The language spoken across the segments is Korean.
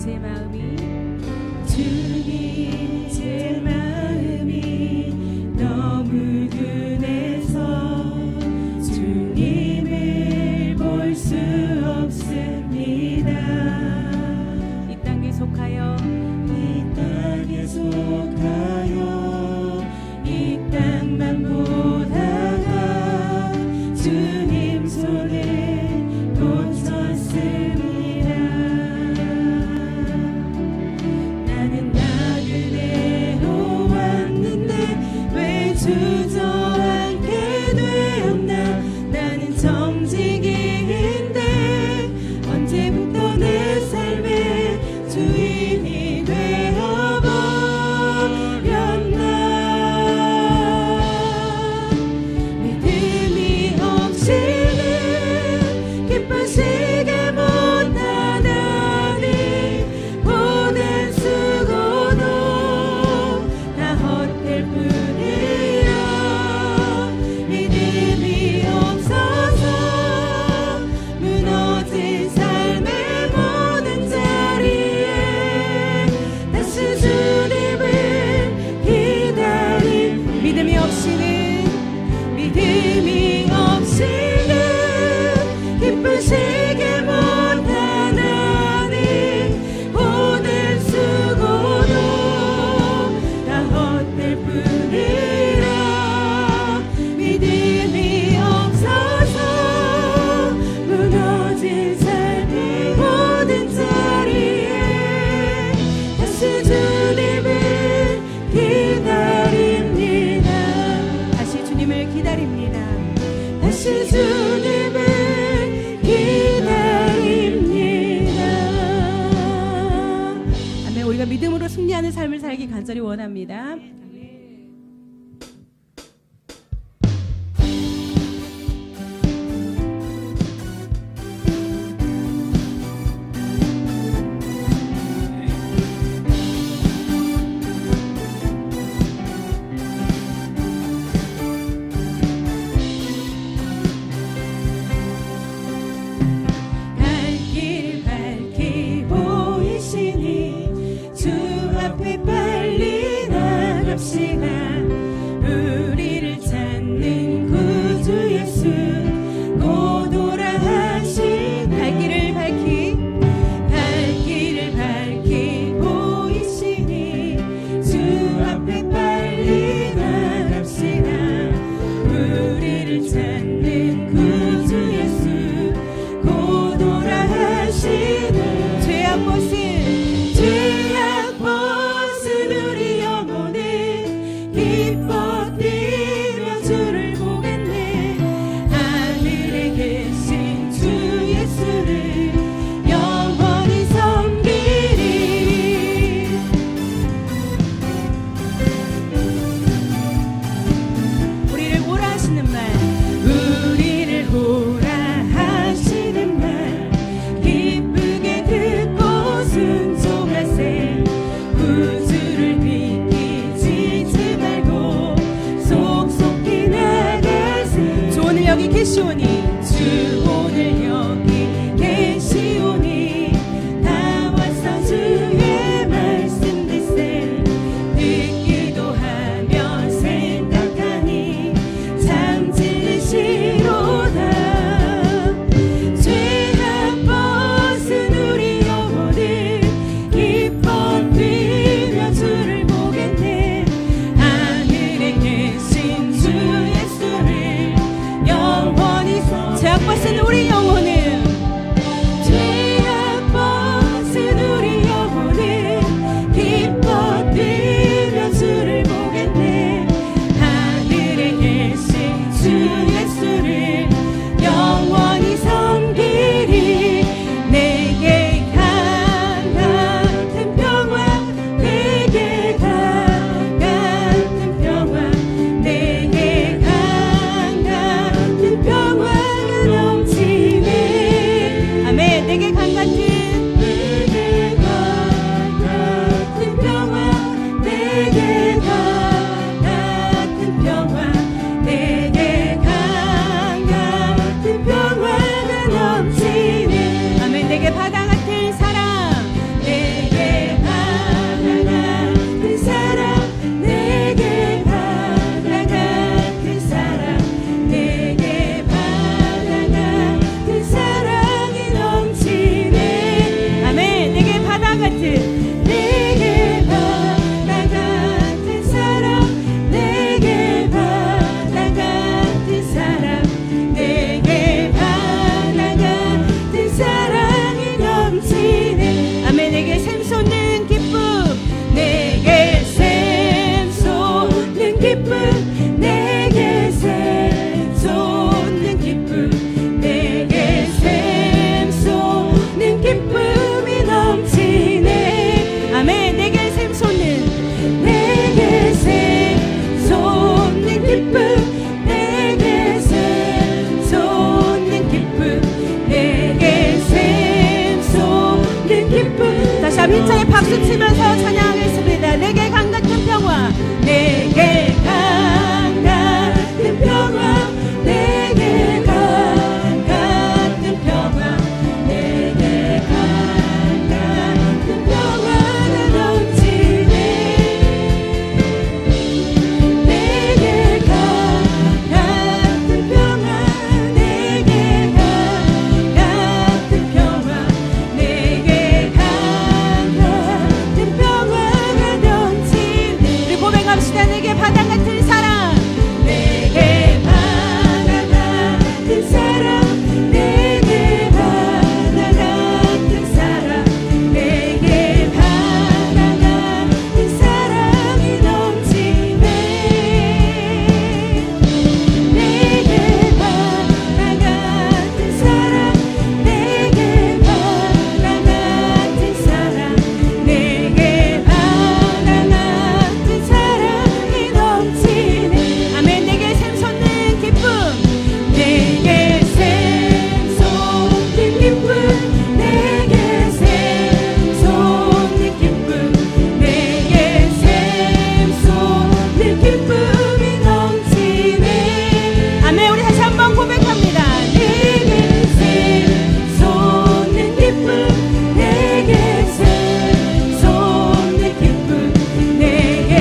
제 마음이 주님 제 마음이 너무 둔해서 주님을 볼 수 없습니다. 이 땅에 속하여 이 땅에 속하여 이 땅만 보다가 주님 손에 놓쳤습니다. 나는 나그네로 왔는데 왜 주저앉게 되었나. 나는 정직인데 언제부터 내 삶의 주인이 되어버렸나. 믿음이 없이는 기쁘시게 못하나니 모든 수고도 다 헛될 뿐이야. 믿음이 없어서 무너진 삶의 모든 자리에 다시 주님을 기다림. 믿음이 없이는 기쁘시게 못하나니 모든 수고도 다 헛될 뿐이라. 믿음이 없어서 무너진 삶의 모든 자리에 다시 주님을 기다립니다. 다시 주님을 기다립니다. 다시 주님을 기다립니다. 아멘. 우리가 믿음으로 승리하는 삶을 살기 간절히 원합니다. 갈 길 밝히 보이시니 주 앞에 빨리 나갑시다. 힘차게 박수 치면서 찬양하겠습니다. 내게 강 같은 평화, 내게 강 같은 평화, 내게 강 같은 평화, 내게 강 같은 평화가 넘치네. 내게 강 같은 평화, 내게 강 같은 평화, 내게 강 같은 평화가 넘치네. 우리 고백합시다. 내게 바다 같은 사랑, 내게 바다 같은 사랑, 내게 바다 같은 사랑, 내게 바다 같은 사랑이 넘치네. 내게 바다 같은 사랑, 내게 바다 같은 사랑, 내게 바다 같은 사랑이 넘치네. 아멘. 내게 샘솟는 기쁨, 내게 샘솟는 기쁨, 내게 샘솟는 기쁨, 내게 샘솟는 기쁨이 넘치네. 아멘. 우리 다시 한번 고백합니다. 내게 샘솟는 기쁨, 내게 샘솟는 기쁨, 내게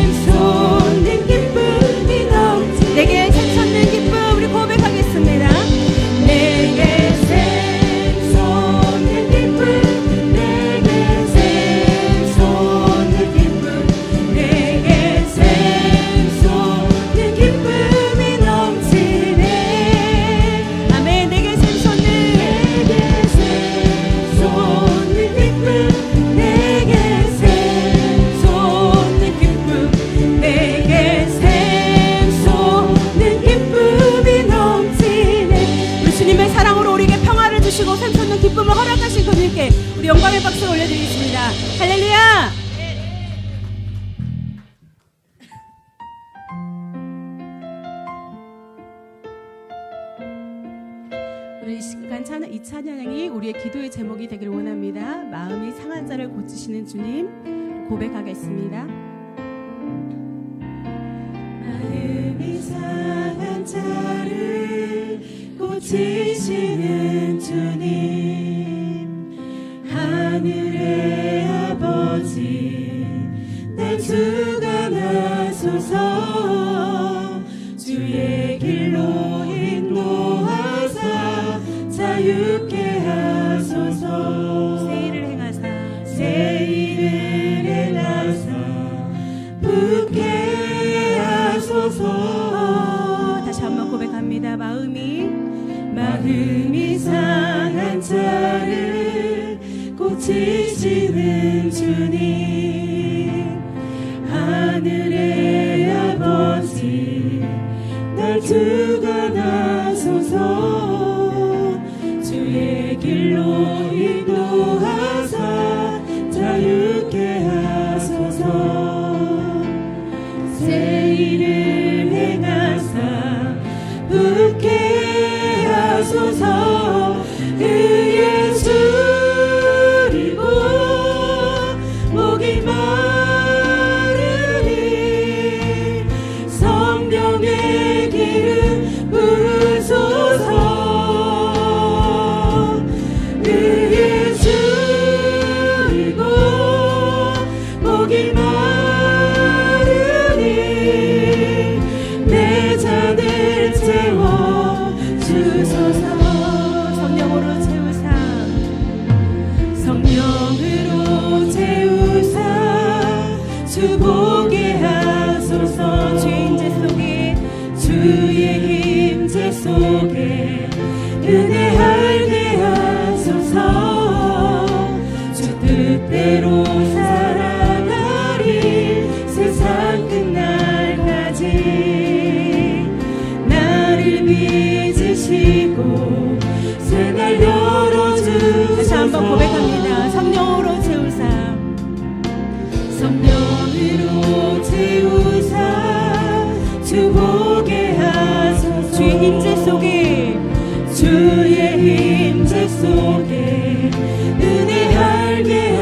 샘솟는 기쁨이 넘치네. 내게 샘솟는 기쁨, 우리 고백하겠습니다. 내게 샘솟는 기쁨, 내게 샘솟는 기쁨, 내게 샘솟는 기쁨이 넘치네. 아멘. 내게 샘솟는 내게 샘솟는 기쁨, 내게 샘솟는 기쁨, 내게 샘솟는 기쁨이 넘치네. 우리 주님의 사랑으로 우리에게 평화를 주시고 샘솟는 기쁨을 허락하신 그분께 우리 영광의 박수를 올려드리겠습니다. 할렐루야. 우리 이 시간 이 찬양이 우리의 기도의 제목이 되기를 원합니다. 마음이 상한 자를 고치시는 주님 고백하겠습니다. 마음이 상한 자를 고치시는 주님, 하늘의 아버지 날 주관하소서. 주의 길로 인도하사 자유케 하소서. 새 일을 행하사 새 일을 행하사 붙게 하소서. 다시 한번 고백합니다. 마음이 상한 자를 고치시는 주님, 하늘의 아버지 날 주관하소서. 주의 길로 인도하사 자유케 하소서. 새 일을 행하사 붙게 하소서. 의에 줄이고 목이 마르니 성령의 기름 부으소서. 의에 줄이고 목이 마르니 내 잔을 채워 주소서. 성령으로 채우사 성령으로 채우사 주 보게 하소서. 주의 임재 속에 주의 임재 속에 은혜 알게 하소서. 주 뜻대로 살아가리 세상 끝날까지. 나를 빚으시고 새날 열어주소서. 다시 한번 고백합니다. 성령으로 채우사 성령으로 채우사 주 보게 하소서. 주의 임재 속에 주의 임재 속에 은혜 알게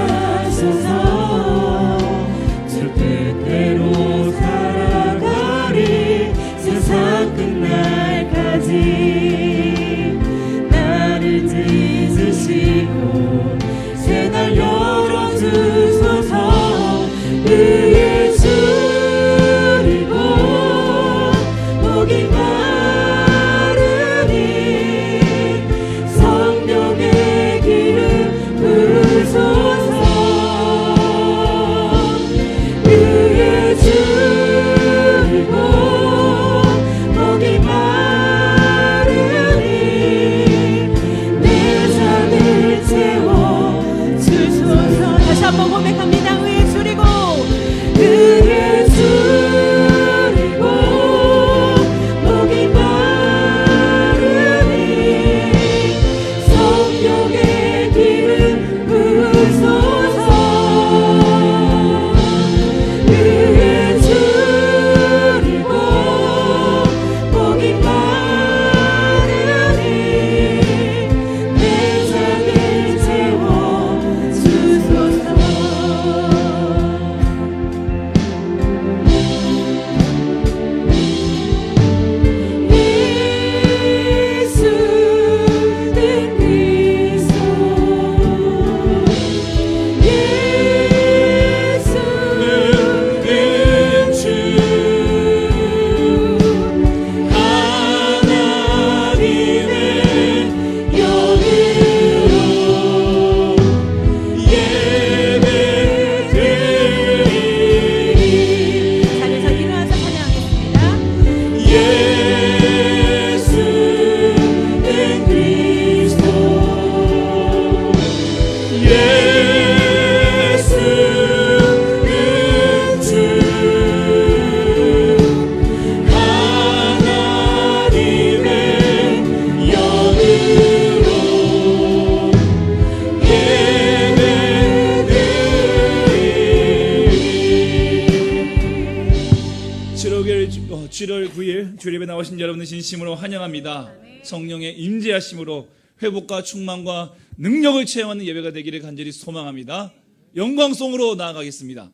7월 9일 주일예배 나오신 여러분을 진심으로 환영합니다. 성령의 임재하심으로 회복과 충만과 능력을 체험하는 예배가 되기를 간절히 소망합니다. 영광송으로 나아가겠습니다.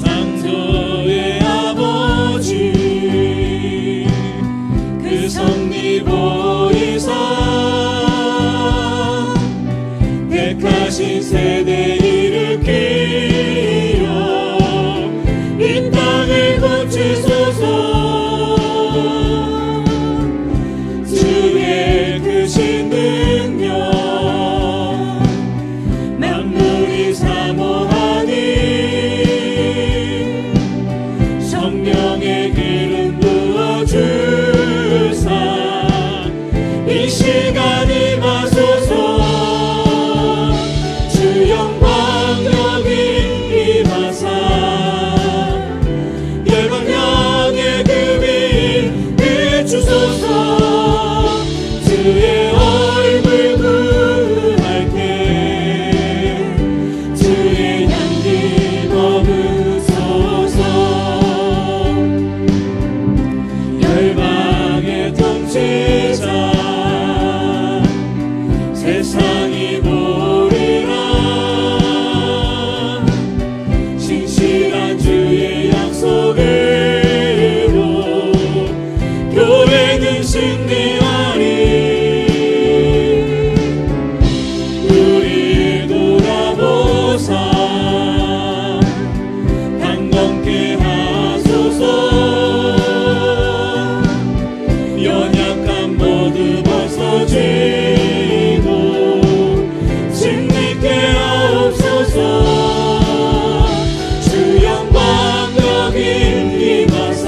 창조의 아버지 그 섭리 보이사 택하신 세대 일으키어 이 땅을 고치소서. 주의 크신 능력 만물이 사모하니 성령의 기름 부어주사 이 시간 임하소서. 주 영광 여기 임하사 열방령의 금이 비추소서. 주의 얼굴 구할 때 주의 향기 머무소서. 열방의 통치자 세상이 보리라. 신실한 주의 약속으로 교회는 승리하리. 우리 돌아보사 강건케 하소서. 연약함 모두 벗어지고 승리케 하옵소서. 주 영광 여기 임하사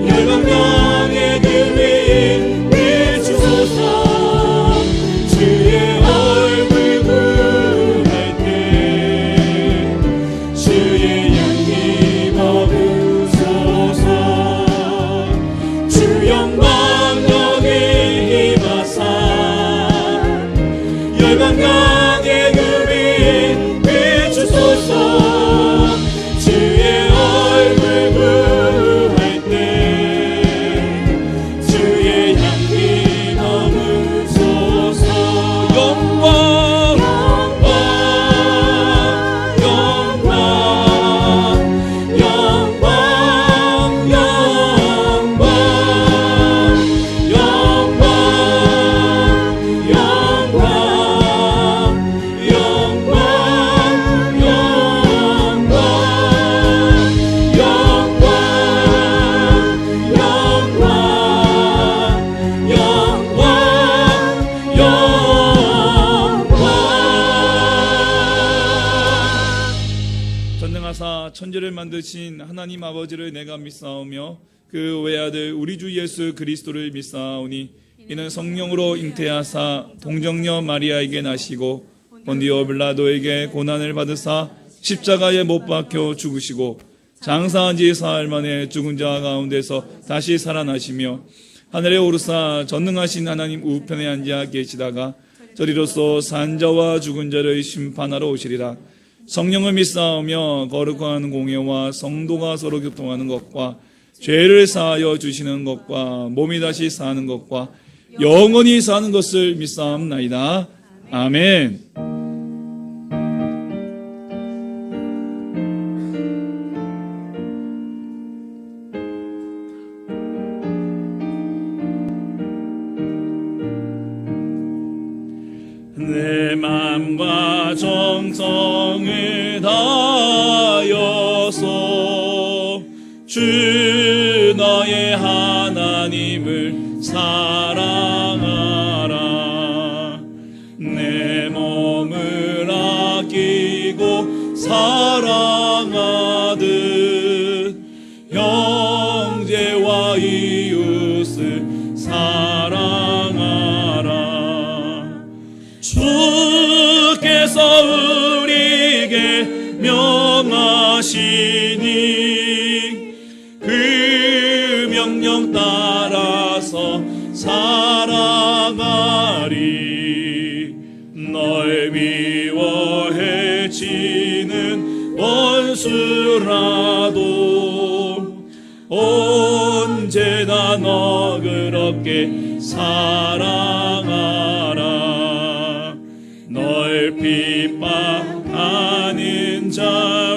열방령의 금이 비추소서. 주의 얼굴 구할 때 주의 향기 머무소서. 주 영광 여기 임하사 열방령의 금이 비추소서. 주의 얼굴 구할 때 주의 향기 머무소서. 영광 영광 영광 영광 영광 영광 영광 전능하사 천지를 만드신 하나님 아버지를 내가 믿사오며 그 외아들 우리 주 예수 그리스도를 믿사오니 이는 성령으로 잉태하사 동정녀 마리아에게 나시고 본디오 빌라도에게 고난을 받으사 십자가에 못 박혀 죽으시고 장사한 지 사흘 만에 죽은 자 가운데서 다시 살아나시며 하늘에 오르사 전능하신 하나님 우편에 앉아 계시다가 저리로서 산자와 죽은 자를 심판하러 오시리라. 성령을 믿사오며 거룩한 공예와 성도가 서로 교통하는 것과 죄를 사하여 주시는 것과 몸이 다시 사는 것과 영원히 사는 것을 믿사옵나이다. 아멘. 내 맘과 정성을 다하여서 주 너의 하나님을 사랑하라. 내 몸을 아끼고 사랑하듯 형제와 이웃을 사랑하라. 주께서 우리에게 명하시니 그 명령 따라서 살아가리. 널 미워 언제나 너그럽게 사랑하라. 널 핍박하는 자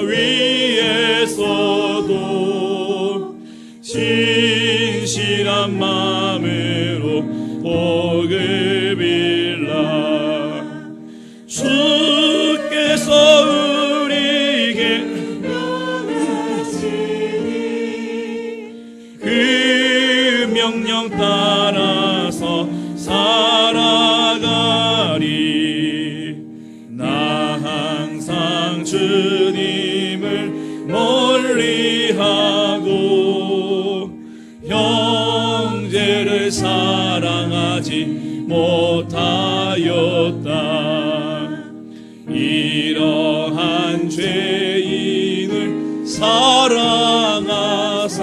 위에서도 진실한 마음으로 복을 빌라. 주께서 우리에게 그 명령 따라서 살아가리. 나 항상 주님을 멀리하고 형제를 사랑하지 못하였다. 이러한 죄인을 사랑하사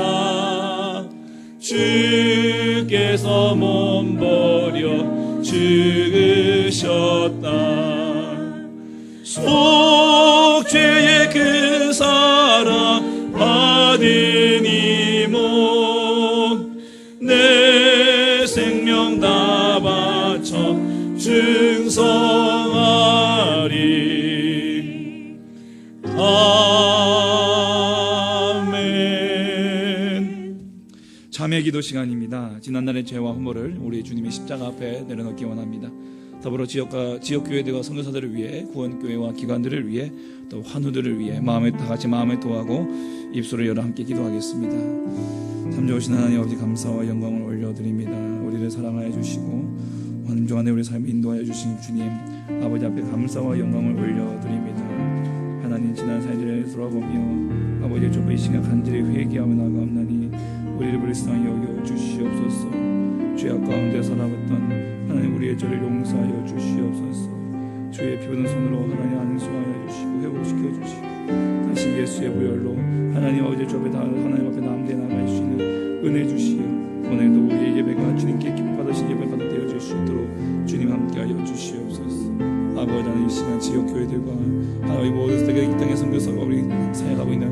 주께서 몸버려 죽으셨다. 속죄의 그 사랑 받으니 못 내 생명 다 바쳐 충성하리. 아멘. 자매 기도 시간입니다. 지난날의 죄와 허물을 우리 주님의 십자가 앞에 내려놓기 원합니다. 더불어 지역교회들과 선교사들을 위해, 구원교회와 기관들을 위해, 또 환우들을 위해 다같이 마음을 토하고 입술을 열어 함께 기도하겠습니다. 참 좋으신 하나님 아버지, 감사와 영광을 올려드립니다. 우리를 사랑하여 주시고 환중한에 우리 삶을 인도하여 주신 주님 아버지 앞에 감사와 영광을 올려드립니다. 하나님, 지난 사일을 돌아보며 아버지의 좁은 이 시간 간절히 회개하며 나아가옵나니 우리를 불쌍히 여겨 주시옵소서. 죄악 가운데 살아갔던 하나님, 우리의 죄를 용서하여 주시옵소서. 주의 피 묻은 손으로 하나님 안수하여 주시고 회복시켜 주시고 다시 예수의 부활로 하나님 아버지 주 앞에 하나님 앞에 남대해 나갈 수 있는 은혜 주시어 오늘도 우리의 예배가 주님께 기쁨 받으신 예배가 되어 줄 수 있도록 주님 함께하여 주시옵소서. 아버지, 하나님, 이 시간 지역 교회들과 하나님 모든 세계 이 땅의 선교사가 우리 사역하고 있는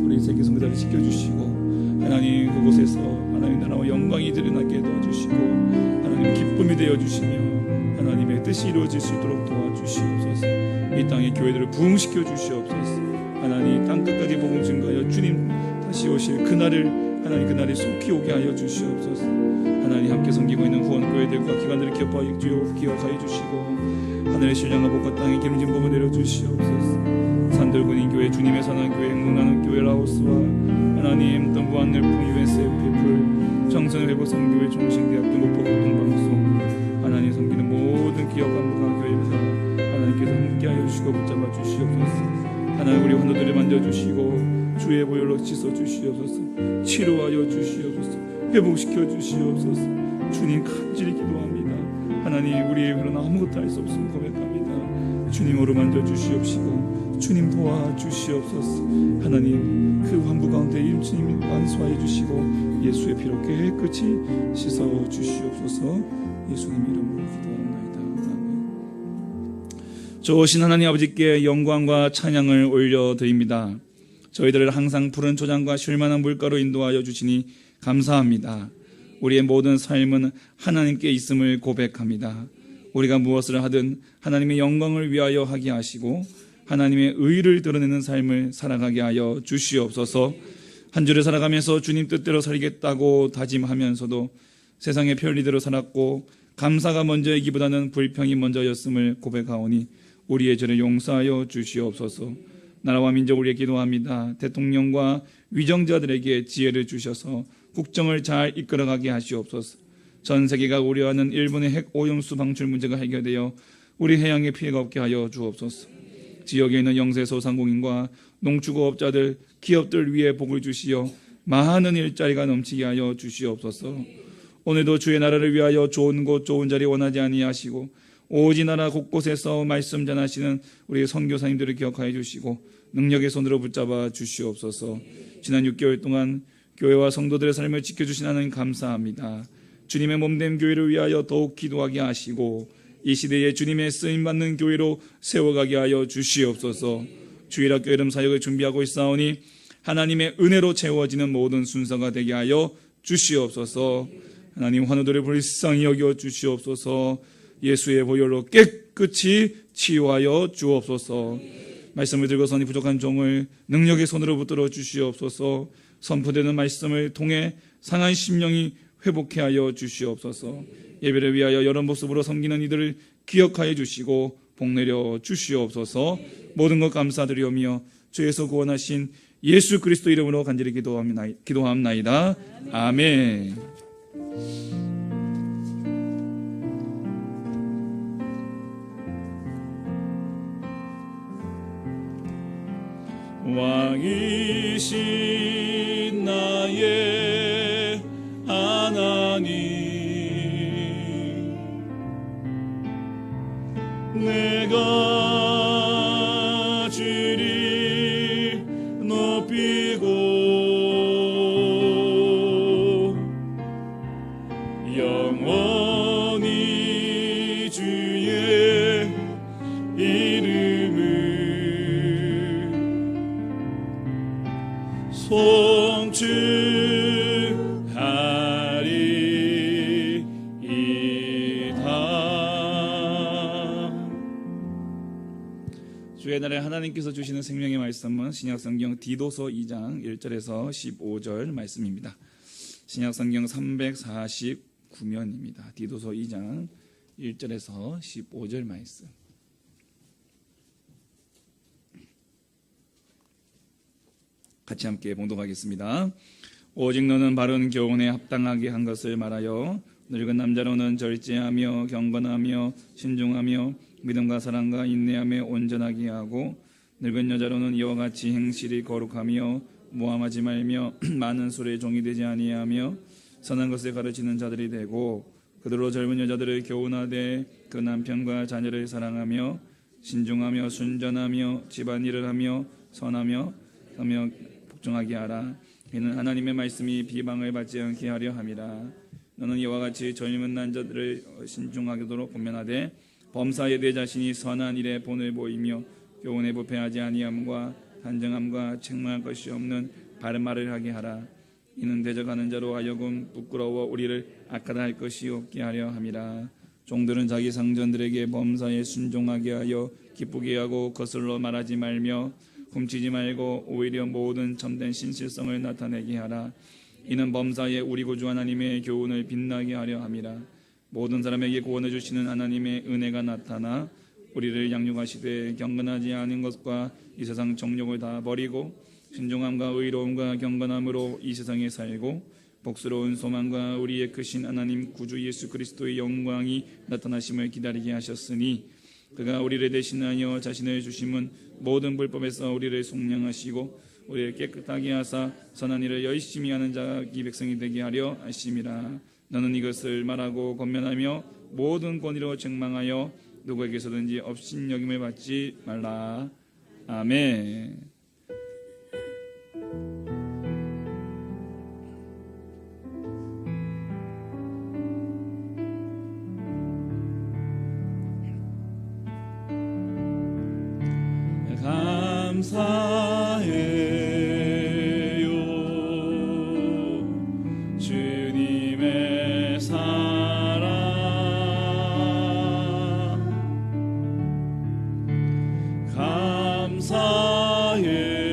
우리 세계 선교사를 지켜주시고 하나님, 그곳에서 하나님 나라와 영광이 드러나게 도와주시고 하나님 기쁨이 되어 주시며 하나님의 뜻이 이루어질 수 있도록 도와주시옵소서. 이 땅의 교회들을 부흥시켜 주시옵소서. 하나님, 땅끝까지 복음 증거하여 주님 다시 오실 그날을 하나님, 그날이 속히 오게 하여 주시옵소서. 하나님, 함께 섬기고 있는 후원교회들과 기관들을 기억하여 주시고 하늘의 신령과 복과 땅의 기름진 복을 내려주시옵소서. 산들군인교회, 주님의 선한교회, 행복나는 교회 라오스와 하나님 또 무한늘풍 USA 피플, 정선회복선교회, 종신대학교, 목포고등방송 하나님 섬기는 모든 기업관부가 교회에서 하나님께서 함께하여 주시고 붙잡아 주시옵소서. 하나님, 우리 환우들을 만져주시고 주의 보혈로 씻어주시옵소서. 치료하여 주시옵소서. 회복시켜 주시옵소서. 주님, 간절히 기도합니다. 하나님, 우리의 회로는 아무것도 할 수 없음을 고백합니다. 주님, 오르만져 주시옵시고 주님 도와주시옵소서. 하나님, 그 환부 가운데 주님 안수하여 주시고 예수의 피로 깨끗이 씻어 주시옵소서. 예수님 이름으로 기도합니다. 아멘. 좋으신 하나님 아버지께 영광과 찬양을 올려드립니다. 저희들을 항상 푸른 초장과 쉴만한 물가로 인도하여 주시니 감사합니다. 우리의 모든 삶은 하나님께 있음을 고백합니다. 우리가 무엇을 하든 하나님의 영광을 위하여 하게 하시고 하나님의 의를 드러내는 삶을 살아가게 하여 주시옵소서. 한 주를 살아가면서 주님 뜻대로 살겠다고 다짐하면서도 세상의 편리대로 살았고 감사가 먼저이기보다는 불평이 먼저였음을 고백하오니 우리의 죄를 용서하여 주시옵소서. 나라와 민족을 위해 기도합니다. 대통령과 위정자들에게 지혜를 주셔서 국정을 잘 이끌어가게 하시옵소서. 전 세계가 우려하는 일본의 핵 오염수 방출 문제가 해결되어 우리 해양에 피해가 없게 하여 주옵소서. 지역에 있는 영세 소상공인과 농축업자들, 기업들 위해 복을 주시어 많은 일자리가 넘치게 하여 주시옵소서. 오늘도 주의 나라를 위하여 좋은 곳 좋은 자리 원하지 아니하시고 오직 나라 곳곳에서 말씀 전하시는 우리 선교사님들을 기억하여 주시고 능력의 손으로 붙잡아 주시옵소서. 지난 6개월 동안 교회와 성도들의 삶을 지켜주신 하나님 감사합니다. 주님의 몸된 교회를 위하여 더욱 기도하게 하시고 이 시대에 주님의 쓰임받는 교회로 세워가게 하여 주시옵소서. 주일학교 여름 사역을 준비하고 있사오니 하나님의 은혜로 채워지는 모든 순서가 되게 하여 주시옵소서. 하나님, 환우들을 불쌍히 여겨 주시옵소서. 예수의 보혈로 깨끗이 치유하여 주옵소서. 말씀을 들고 선이 부족한 종을 능력의 손으로 붙들어 주시옵소서. 선포되는 말씀을 통해 상한 심령이 회복해 하여 주시옵소서. 예배를 위하여 여러 모습으로 섬기는 이들을 기억하여 주시고 복내려 주시옵소서. 모든 것 감사드리오며 주에서 구원하신 예수 그리스도 이름으로 간절히 기도함나이다. 아멘. 왕이신 나의 하나님, 내가 주를 높이고 영원히 주의 이름을 송축하리이다. 주의 날에 하나님께서 주시는 생명의 말씀은 신약성경 디도서 2장 1절에서 15절 말씀입니다. 신약성경 349면입니다. 디도서 2장 1절에서 15절 말씀. 같이 함께 봉독하겠습니다. 오직 너는 바른 교훈에 합당하게 한 것을 말하여 늙은 남자로는 절제하며 경건하며 신중하며 믿음과 사랑과 인내함에 온전하게 하고 늙은 여자로는 이와 같이 행실이 거룩하며 모함하지 말며 많은 술의 종이 되지 아니하며 선한 것을 가르치는 자들이 되고 그들로 젊은 여자들을 교훈하되 그 남편과 자녀를 사랑하며 신중하며 순전하며 집안일을 하며 선하며 복종하게 하라. 이는 하나님의 말씀이 비방을 받지 않게 하려 함이라. 너는 이와 같이 젊은 남자들을 신중하도록 권면하되 범사에 내 자신이 선한 일에 본을 보이며 교훈에 부패하지 아니함과 단정함과 책망할 것이 없는 바른 말을 하게 하라. 이는 대적하는 자로 하여금 부끄러워 우리를 악하다 할 것이 없게 하려 함이라. 종들은 자기 상전들에게 범사에 순종하게 하여 기쁘게 하고 거슬러 말하지 말며 훔치지 말고 오히려 모든 참된 신실성을 나타내게 하라. 이는 범사에 우리 구주 하나님의 교훈을 빛나게 하려 함이라. 모든 사람에게 구원해 주시는 하나님의 은혜가 나타나 우리를 양육하시되 경건하지 않은 것과 이 세상 정욕을 다 버리고 신중함과 의로움과 경건함으로 이 세상에 살고 복스러운 소망과 우리의 크신 하나님 구주 예수 그리스도의 영광이 나타나심을 기다리게 하셨으니 그가 우리를 대신하여 자신을 주심은 모든 불법에서 우리를 속량하시고 우리를 깨끗하게 하사 선한 일을 열심히 하는 자기 백성이 되게 하려 하심이라. 너는 이것을 말하고 권면하며 모든 권위로 책망하여 누구에게서든지 업신여김을 받지 말라. 아멘. 감사해요 주님의 사랑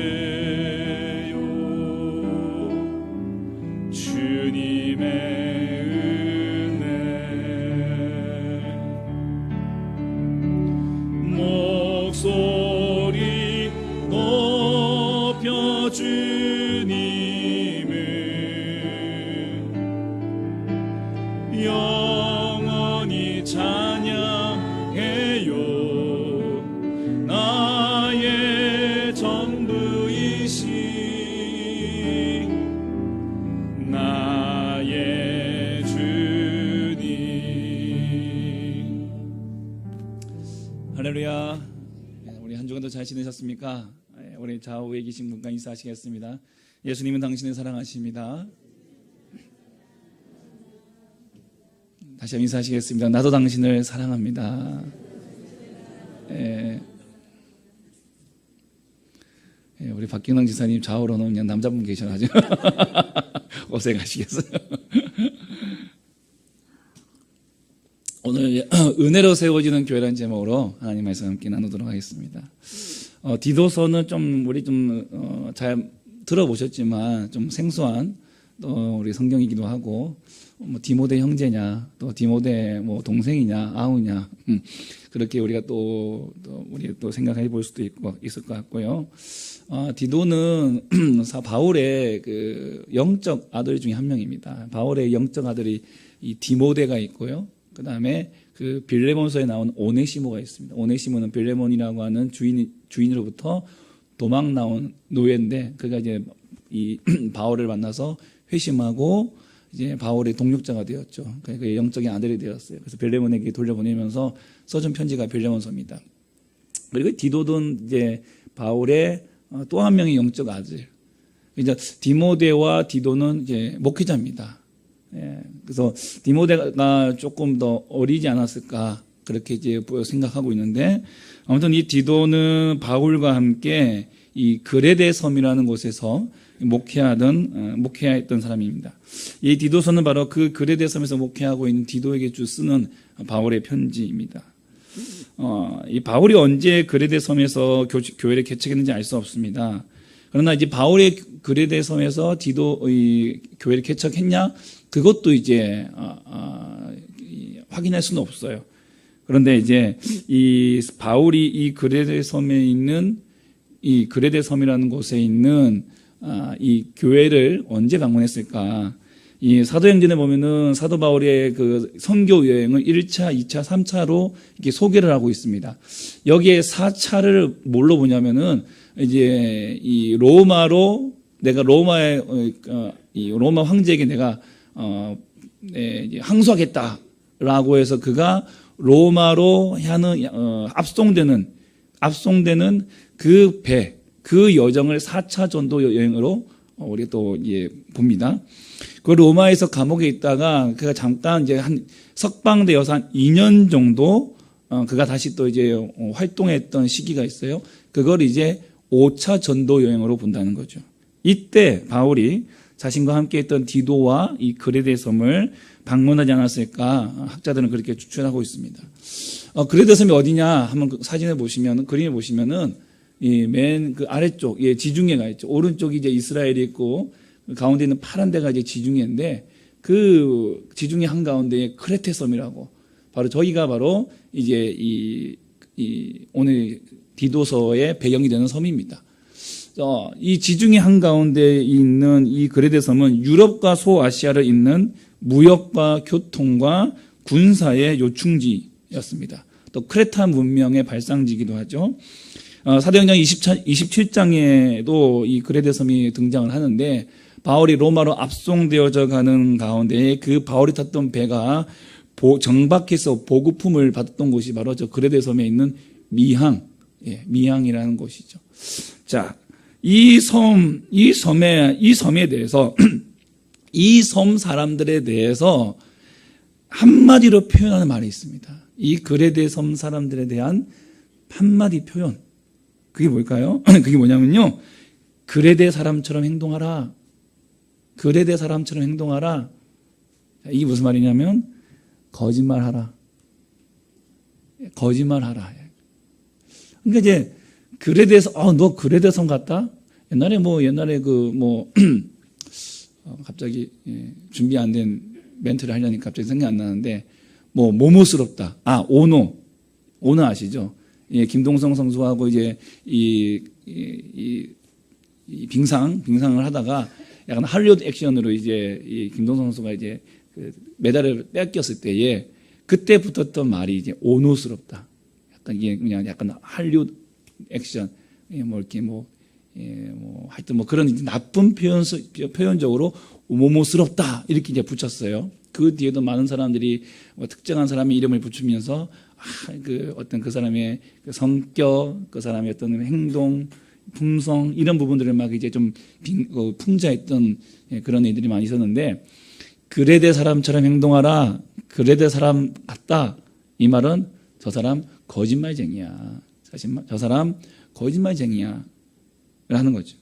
감사해요 주님의 은혜 목소리 높여 주님을 영원히 찬양해요. 나의 전부이신 나의 주님. 할렐루야. 우리 한 주간도 잘 지내셨습니까? 우리 좌우에 계신 분과 인사하시겠습니다. 예수님은 당신을 사랑하십니다. 다시 한번 인사하시겠습니다. 나도 당신을 사랑합니다. 예, 우리 박경남 지사님 좌우로는 그냥 남자분 계셔가지고 고생하시겠어요. 오늘 은혜로 세워지는 교회라는 제목으로 하나님 말씀 함께 나누도록 하겠습니다. 디도서는 좀 우리 잘 들어보셨지만 좀 생소한 또 우리 성경이기도 하고 뭐 디모데 형제냐 또 디모데 뭐 동생이냐 아우냐 그렇게 우리가 또 우리 또 생각해 볼 수도 있을 것 같고요. 디도는 바울의 그 영적 아들 중에 한 명입니다. 바울의 영적 아들이 이 디모데가 있고요. 그 다음에 그 빌레몬서에 나온 오네시모가 있습니다. 오네시모는 빌레몬이라고 하는 주인으로부터 도망 나온 노예인데 그가 이제 이 바울을 만나서 회심하고 이제 바울의 동력자가 되었죠. 그의 영적인 아들이 되었어요. 그래서 빌레몬에게 돌려보내면서 써준 편지가 빌레몬서입니다. 그리고 디도는 이제 바울의 또 한 명의 영적 아들. 이제 디모데와 디도는 이제 목회자입니다. 예, 그래서 디모데가 조금 더 어리지 않았을까 그렇게 이제 생각하고 있는데 아무튼 이 디도는 바울과 함께 이 그레데 섬이라는 곳에서 목회했던 사람입니다. 이 디도서는 바로 그 그레데 섬에서 목회하고 있는 디도에게 쓰는 바울의 편지입니다. 이 바울이 언제 그레데 섬에서 교회를 개척했는지 알 수 없습니다. 그러나 이제 바울의 그레데 섬에서 디도의 교회를 개척했냐? 그것도 이제 확인할 수는 없어요. 그런데 이제 이 바울이 이 그레데 섬에 있는 이 그레데 섬이라는 곳에 있는 이 교회를 언제 방문했을까? 이 사도행전에 보면은 사도 바울의 그 선교 여행을 1차, 2차, 3차로 이렇게 소개를 하고 있습니다. 여기에 4차를 뭘로 보냐면은 이제 이 로마로 내가 이 로마 황제에게 내가 이제 항소하겠다라고 해서 그가 로마로 하는 앞송되는 그 배, 그 여정을 4차 전도 여행으로 우리가 또 봅니다. 그 로마에서 감옥에 있다가 그가 잠깐 이제 한 석방되어서 한 2년 정도 그가 다시 또 이제 활동했던 시기가 있어요. 그걸 이제 5차 전도 여행으로 본다는 거죠. 이때 바울이 자신과 함께 했던 디도와 이 그레데 섬을 방문하지 않았을까 학자들은 그렇게 추측하고 있습니다. 그레데 섬이 어디냐 한번 사진을 보시면 그림을 보시면은 이 맨 그 아래쪽 지중해가 있죠. 오른쪽이 이제 이스라엘이 있고 가운데 있는 파란 데가 이제 지중해인데 그 지중해 한 가운데에 크레테 섬이라고 바로 저기가 바로 이제 이 오늘 디도서의 배경이 되는 섬입니다. 이 지중해 한가운데 있는 이 그레데 섬은 유럽과 소아시아를 잇는 무역과 교통과 군사의 요충지였습니다. 또 크레타 문명의 발상지기도 하죠. 사도행전 27장에도 이 그레데 섬이 등장을 하는데 바울이 로마로 압송되어져 가는 가운데 그 바울이 탔던 배가 정박해서 보급품을 받았던 곳이 바로 저 그레데 섬에 있는 미항이라는 곳이죠. 자, 이 섬에 대해서 이 섬 사람들에 대해서 한마디로 표현하는 말이 있습니다. 이 그레데 섬 사람들에 대한 한마디 표현. 그게 뭘까요? 그게 뭐냐면요. 그레데 사람처럼 행동하라. 그레데 사람처럼 행동하라. 이게 무슨 말이냐면 거짓말하라. 거짓말하라. 그러니까 이제 그레데에서 너 그레데 섬 갔다? 옛날에 갑자기 준비 안 된 멘트를 하려니까 갑자기 생각이 안 나는데 모모스럽다. 오노 아시죠? 김동성 선수하고 이제 이 빙상을 하다가 약간 할리우드 액션으로 이제 이 김동성 선수가 이제 그 메달을 뺏겼을 때에 그때 붙었던 말이 이제 오노스럽다. 약간 이게 그냥 약간 할리우드 액션 하여튼 그런 나쁜 표현적으로 모모스럽다 이렇게 이제 붙였어요. 그 뒤에도 많은 사람들이 특정한 사람의 이름을 붙이면서 그 사람의 성격, 그 사람의 어떤 행동, 품성 이런 부분들을 막 이제 좀 풍자했던 그런 애들이 많이 있었는데 그레데 사람처럼 행동하라. 그레데 사람 같다. 이 말은 저 사람 거짓말쟁이야. 사실 저 사람 거짓말쟁이야. 하는 거죠.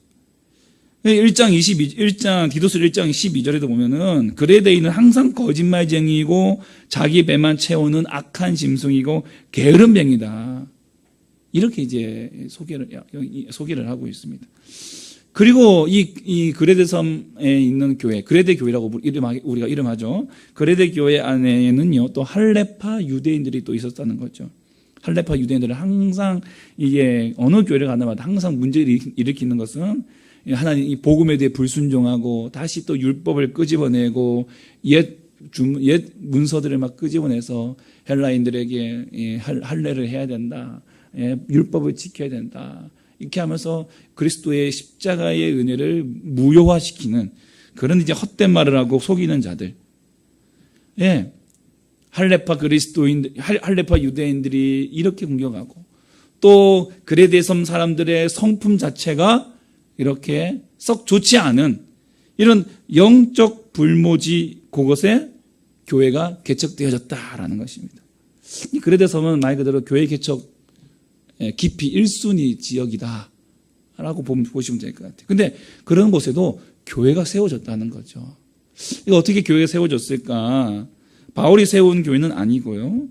1장 디도서 1장 12절에도 보면은 그레데이는 항상 거짓말쟁이이고 자기 배만 채우는 악한 짐승이고 게으른 병이다. 이렇게 이제 소개를 하고 있습니다. 그리고 이 그레데 섬에 있는 교회, 그레데 교회라고 우리가 이름하죠. 그레데 교회 안에는요, 또 할레파 유대인들이 또 있었다는 거죠. 할레파 유대인들은 항상 이게 어느 교회를 가나마다 항상 문제를 일으키는 것은 하나님 이 복음에 대해 불순종하고 다시 또 율법을 끄집어내고 옛 문서들을 막 끄집어내서 헬라인들에게 할례를 해야 된다. 율법을 지켜야 된다. 이렇게 하면서 그리스도의 십자가의 은혜를 무효화시키는 그런 이제 헛된 말을 하고 속이는 자들. 예. 할레파 유대인들이 이렇게 공격하고 또 그레데 섬 사람들의 성품 자체가 이렇게 썩 좋지 않은 이런 영적 불모지 그곳에 교회가 개척되어졌다라는 것입니다. 이 그레데 섬은 말 그대로 교회 개척 깊이 1순위 지역이다라고 보시면 될 것 같아요. 근데 그런 곳에도 교회가 세워졌다는 거죠. 이거 어떻게 교회가 세워졌을까? 바울이 세운 교회는 아니고요.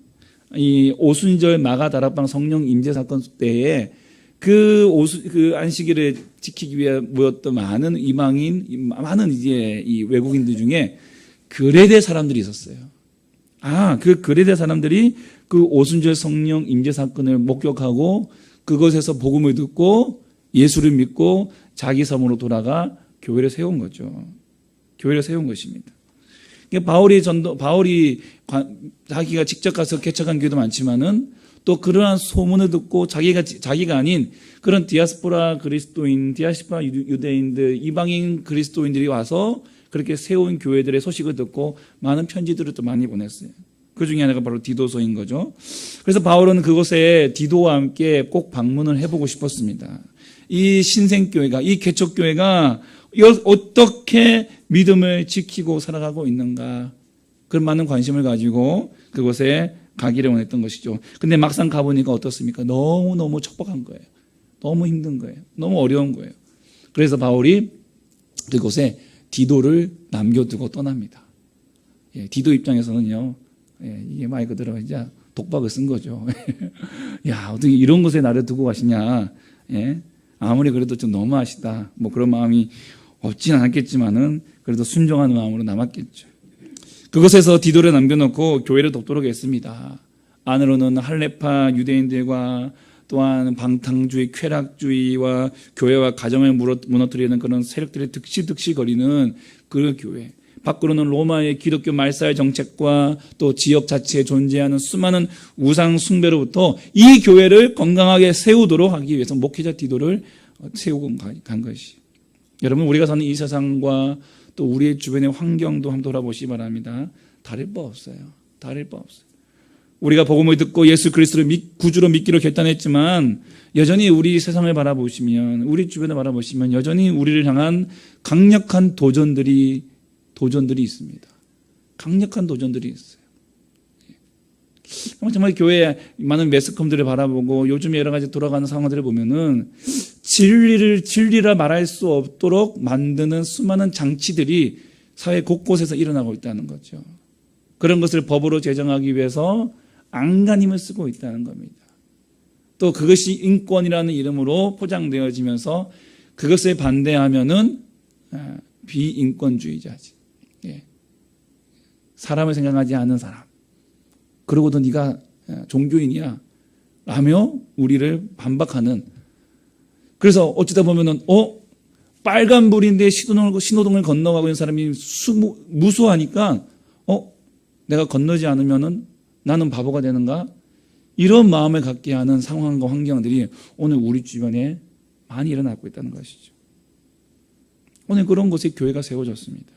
이 오순절 마가다락방 성령 임재 사건 때에 그 안식일을 지키기 위해 모였던 많은 많은 이제 이 외국인들 중에 그레데 사람들이 있었어요. 그 그레데 사람들이 그 오순절 성령 임재 사건을 목격하고 그것에서 복음을 듣고 예수를 믿고 자기 섬으로 돌아가 교회를 세운 거죠. 교회를 세운 것입니다. 바울이 자기가 직접 가서 개척한 교회도 많지만은 또 그러한 소문을 듣고 자기가 아닌 그런 디아스포라 그리스도인, 디아스포라 유대인들, 이방인 그리스도인들이 와서 그렇게 세운 교회들의 소식을 듣고 많은 편지들을 또 많이 보냈어요. 그 중에 하나가 바로 디도서인 거죠. 그래서 바울은 그곳에 디도와 함께 꼭 방문을 해보고 싶었습니다. 이 신생교회가, 이 개척교회가 어떻게 믿음을 지키고 살아가고 있는가, 그런 많은 관심을 가지고 그곳에 가기를 원했던 것이죠. 근데 막상 가보니까 어떻습니까? 너무너무 척박한 거예요. 너무 힘든 거예요. 너무 어려운 거예요. 그래서 바울이 그곳에 디도를 남겨두고 떠납니다. 디도 입장에서는요, 이게 말 그대로 이제 독박을 쓴 거죠. 야, 어떻게 이런 곳에 나를 두고 가시냐. 아무리 그래도 좀 너무하시다. 뭐 그런 마음이 없진 않았겠지만은 그래도 순종하는 마음으로 남았겠죠. 그곳에서 디도를 남겨놓고 교회를 돕도록 했습니다. 안으로는 할레파 유대인들과 또한 방탕주의, 쾌락주의와 교회와 가정을 무너뜨리는 그런 세력들이 득실득실거리는 그 교회. 밖으로는 로마의 기독교 말살 정책과 또 지역 자체에 존재하는 수많은 우상 숭배로부터 이 교회를 건강하게 세우도록 하기 위해서 목회자 디도를 세우고 간 것이. 여러분, 우리가 사는 이 세상과 또 우리의 주변의 환경도 한번 돌아보시기 바랍니다. 다를 바 없어요. 다를 바 없어요. 우리가 복음을 듣고 예수 그리스도를 구주로 믿기로 결단했지만 여전히 우리 세상을 바라보시면, 우리 주변을 바라보시면 여전히 우리를 향한 강력한 도전들이 있습니다. 강력한 도전들이 있어요. 정말 교회에 많은 매스컴들을 바라보고 요즘 여러 가지 돌아가는 상황들을 보면은 진리라 말할 수 없도록 만드는 수많은 장치들이 사회 곳곳에서 일어나고 있다는 거죠. 그런 것을 법으로 제정하기 위해서 안간힘을 쓰고 있다는 겁니다. 또 그것이 인권이라는 이름으로 포장되어지면서 그것에 반대하면은 비인권주의자지. 사람을 생각하지 않는 사람. 그러고도 네가 종교인이야 라며 우리를 반박하는. 그래서 어쩌다 보면은 빨간불인데 신호등을 건너가고 있는 사람이 무수하니까 내가 건너지 않으면은 나는 바보가 되는가? 이런 마음을 갖게 하는 상황과 환경들이 오늘 우리 주변에 많이 일어나고 있다는 것이죠. 오늘 그런 곳에 교회가 세워졌습니다.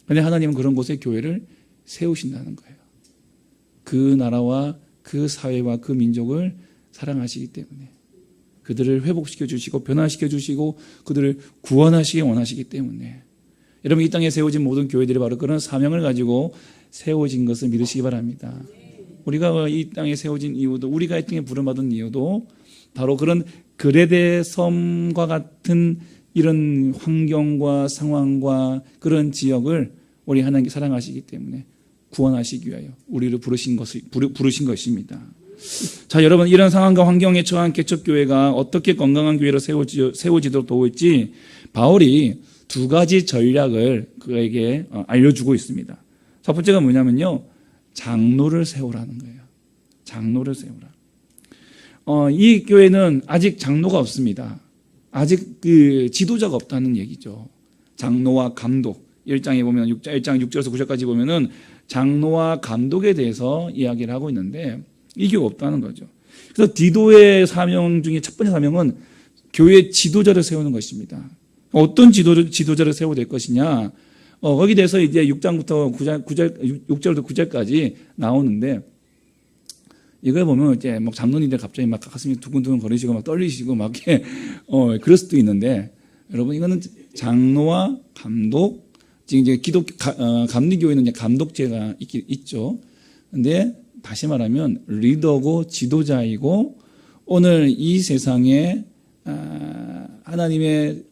그런데 하나님은 그런 곳에 교회를 세우신다는 거예요. 그 나라와 그 사회와 그 민족을 사랑하시기 때문에, 그들을 회복시켜 주시고 변화시켜 주시고 그들을 구원하시기 원하시기 때문에, 여러분, 이 땅에 세워진 모든 교회들이 바로 그런 사명을 가지고 세워진 것을 믿으시기 바랍니다. 우리가 이 땅에 세워진 이유도, 우리가 이 땅에 부름받은 이유도 바로 그런 그레데 섬과 같은 이런 환경과 상황과 그런 지역을 우리 하나님께 사랑하시기 때문에 구원하시기 위하여 우리를 부르신 것입니다. 자, 여러분, 이런 상황과 환경에 처한 개척교회가 어떻게 건강한 교회로 세워지도록 도울지 바울이 두 가지 전략을 그에게 알려주고 있습니다. 첫 번째가 뭐냐면요, 장로를 세우라는 거예요. 장로를 세우라. 이 교회는 아직 장로가 없습니다. 아직 그 지도자가 없다는 얘기죠. 장로와 감독. 1장에 보면 1장 6절에서 9절까지 보면은 장로와 감독에 대해서 이야기를 하고 있는데 이 교회가 없다는 거죠. 그래서 디도의 사명 중에 첫 번째 사명은 교회 지도자를 세우는 것입니다. 어떤 지도자를 세워야 될 것이냐? 거기에 대해서 이제 6장부터 6절부터 9절까지 나오는데 이걸 보면 이제 막 장로님들 갑자기 막 가슴이 두근두근 거리시고 막 떨리시고 막 이렇게 그럴 수도 있는데 여러분 이거는 장로와 감독 지금 이제 감리교회는 이제 감독제가 있죠. 근데 다시 말하면 리더고 지도자이고 오늘 이 세상에 하나님의